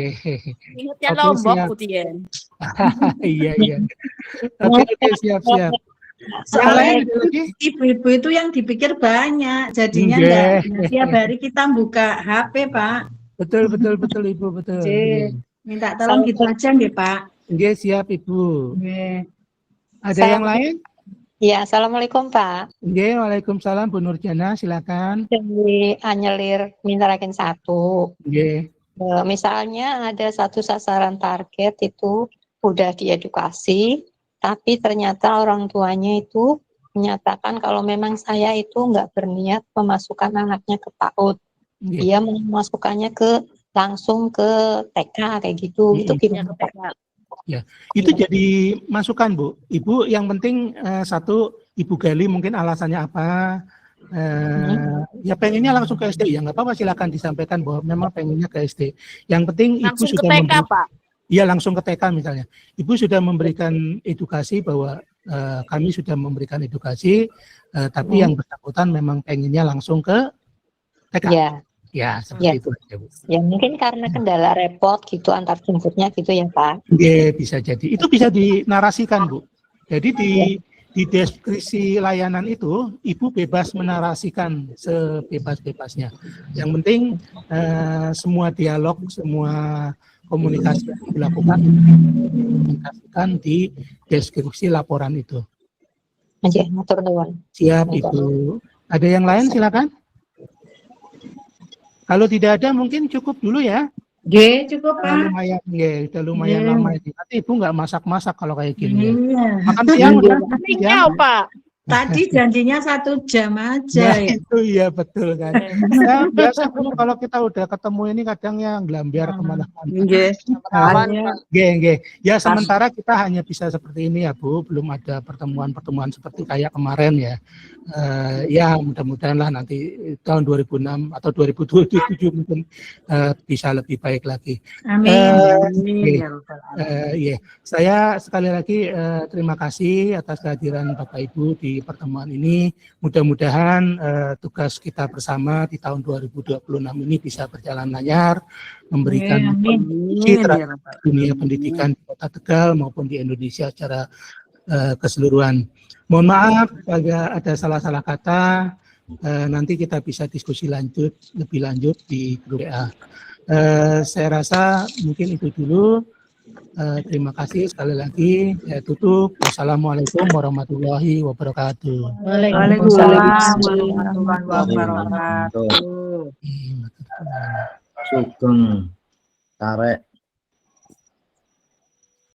Ingatnya Oke, Lombok siap. Putien. Iya. Oke, siap. Soalnya ibu-ibu itu yang dipikir banyak, jadinya enggak tiap hari kita buka HP Pak. Betul Ibu, betul. Minta tolong gitu aja nggih Pak. Nggih, siap Ibu. Nggih. Ada yang lain? Ya, Assalamualaikum Pak. Nggih, Waalaikumsalam Bu Nurjana, silakan. Jadi anyelir mintarakin satu. Nggih. Misalnya ada satu sasaran target itu udah diedukasi, tapi ternyata orang tuanya itu menyatakan kalau memang saya itu nggak berniat memasukkan anaknya ke PAUD. Dia memasukkannya langsung ke TK kayak gitu. Itu gimana Pak? Ya, itu jadi masukan Bu. Ibu yang penting satu, Ibu gali mungkin alasannya apa. Ya pengennya langsung ke SD, ya nggak apa-apa, silakan disampaikan bahwa memang pengennya ke SD. Yang penting Langsung Ibu ke sudah TK Pak. Iya, langsung ke TK misalnya. Ibu sudah memberikan edukasi bahwa kami sudah memberikan edukasi, tapi yang bersangkutan memang pengennya langsung ke TK. Ya, seperti itu aja, Bu. Ya mungkin karena kendala repot gitu antar jemputnya gitu ya Pak. Iya, bisa jadi. Itu bisa dinarasikan, Bu. Jadi di deskripsi layanan itu, Ibu bebas menarasikan sebebas-bebasnya. Yang penting semua dialog, semua komunikasi yang dilakukan komunikasikan di deskripsi laporan itu. Oke, matur nuwun. Siap, Ibu. Ada yang lain, silakan. Kalau tidak ada mungkin cukup dulu ya. Cukup Pak. Udah lumayan lama ini. Nanti Ibu nggak masak-masak kalau kayak gini. Makan siang udah. Siang Pak. Tadi janjinya 1 jam aja. Nah, itu iya betul kan. Ya, biasa kalau kita udah ketemu ini kadang ya ngelambiar kemana-mana. Ya sementara kita hanya bisa seperti ini ya Bu, belum ada pertemuan-pertemuan seperti kayak kemarin ya. Ya mudah-mudahan lah nanti tahun 2006 atau 2027 mungkin bisa lebih baik lagi. Amin. Saya sekali lagi terima kasih atas kehadiran Bapak Ibu di pertemuan ini. Mudah-mudahan tugas kita bersama di tahun 2026 ini bisa berjalan lancar, memberikan kontribusi terhadap dunia pendidikan di Kota Tegal maupun di Indonesia secara keseluruhan. Mohon maaf jika ada salah-salah kata, nanti kita bisa diskusi lebih lanjut di grup WA. Saya rasa mungkin itu dulu. Terima kasih sekali lagi. Saya tutup. Wassalamualaikum warahmatullahi wabarakatuh. Waalaikumsalam warahmatullahi wabarakatuh. Sugeng tarik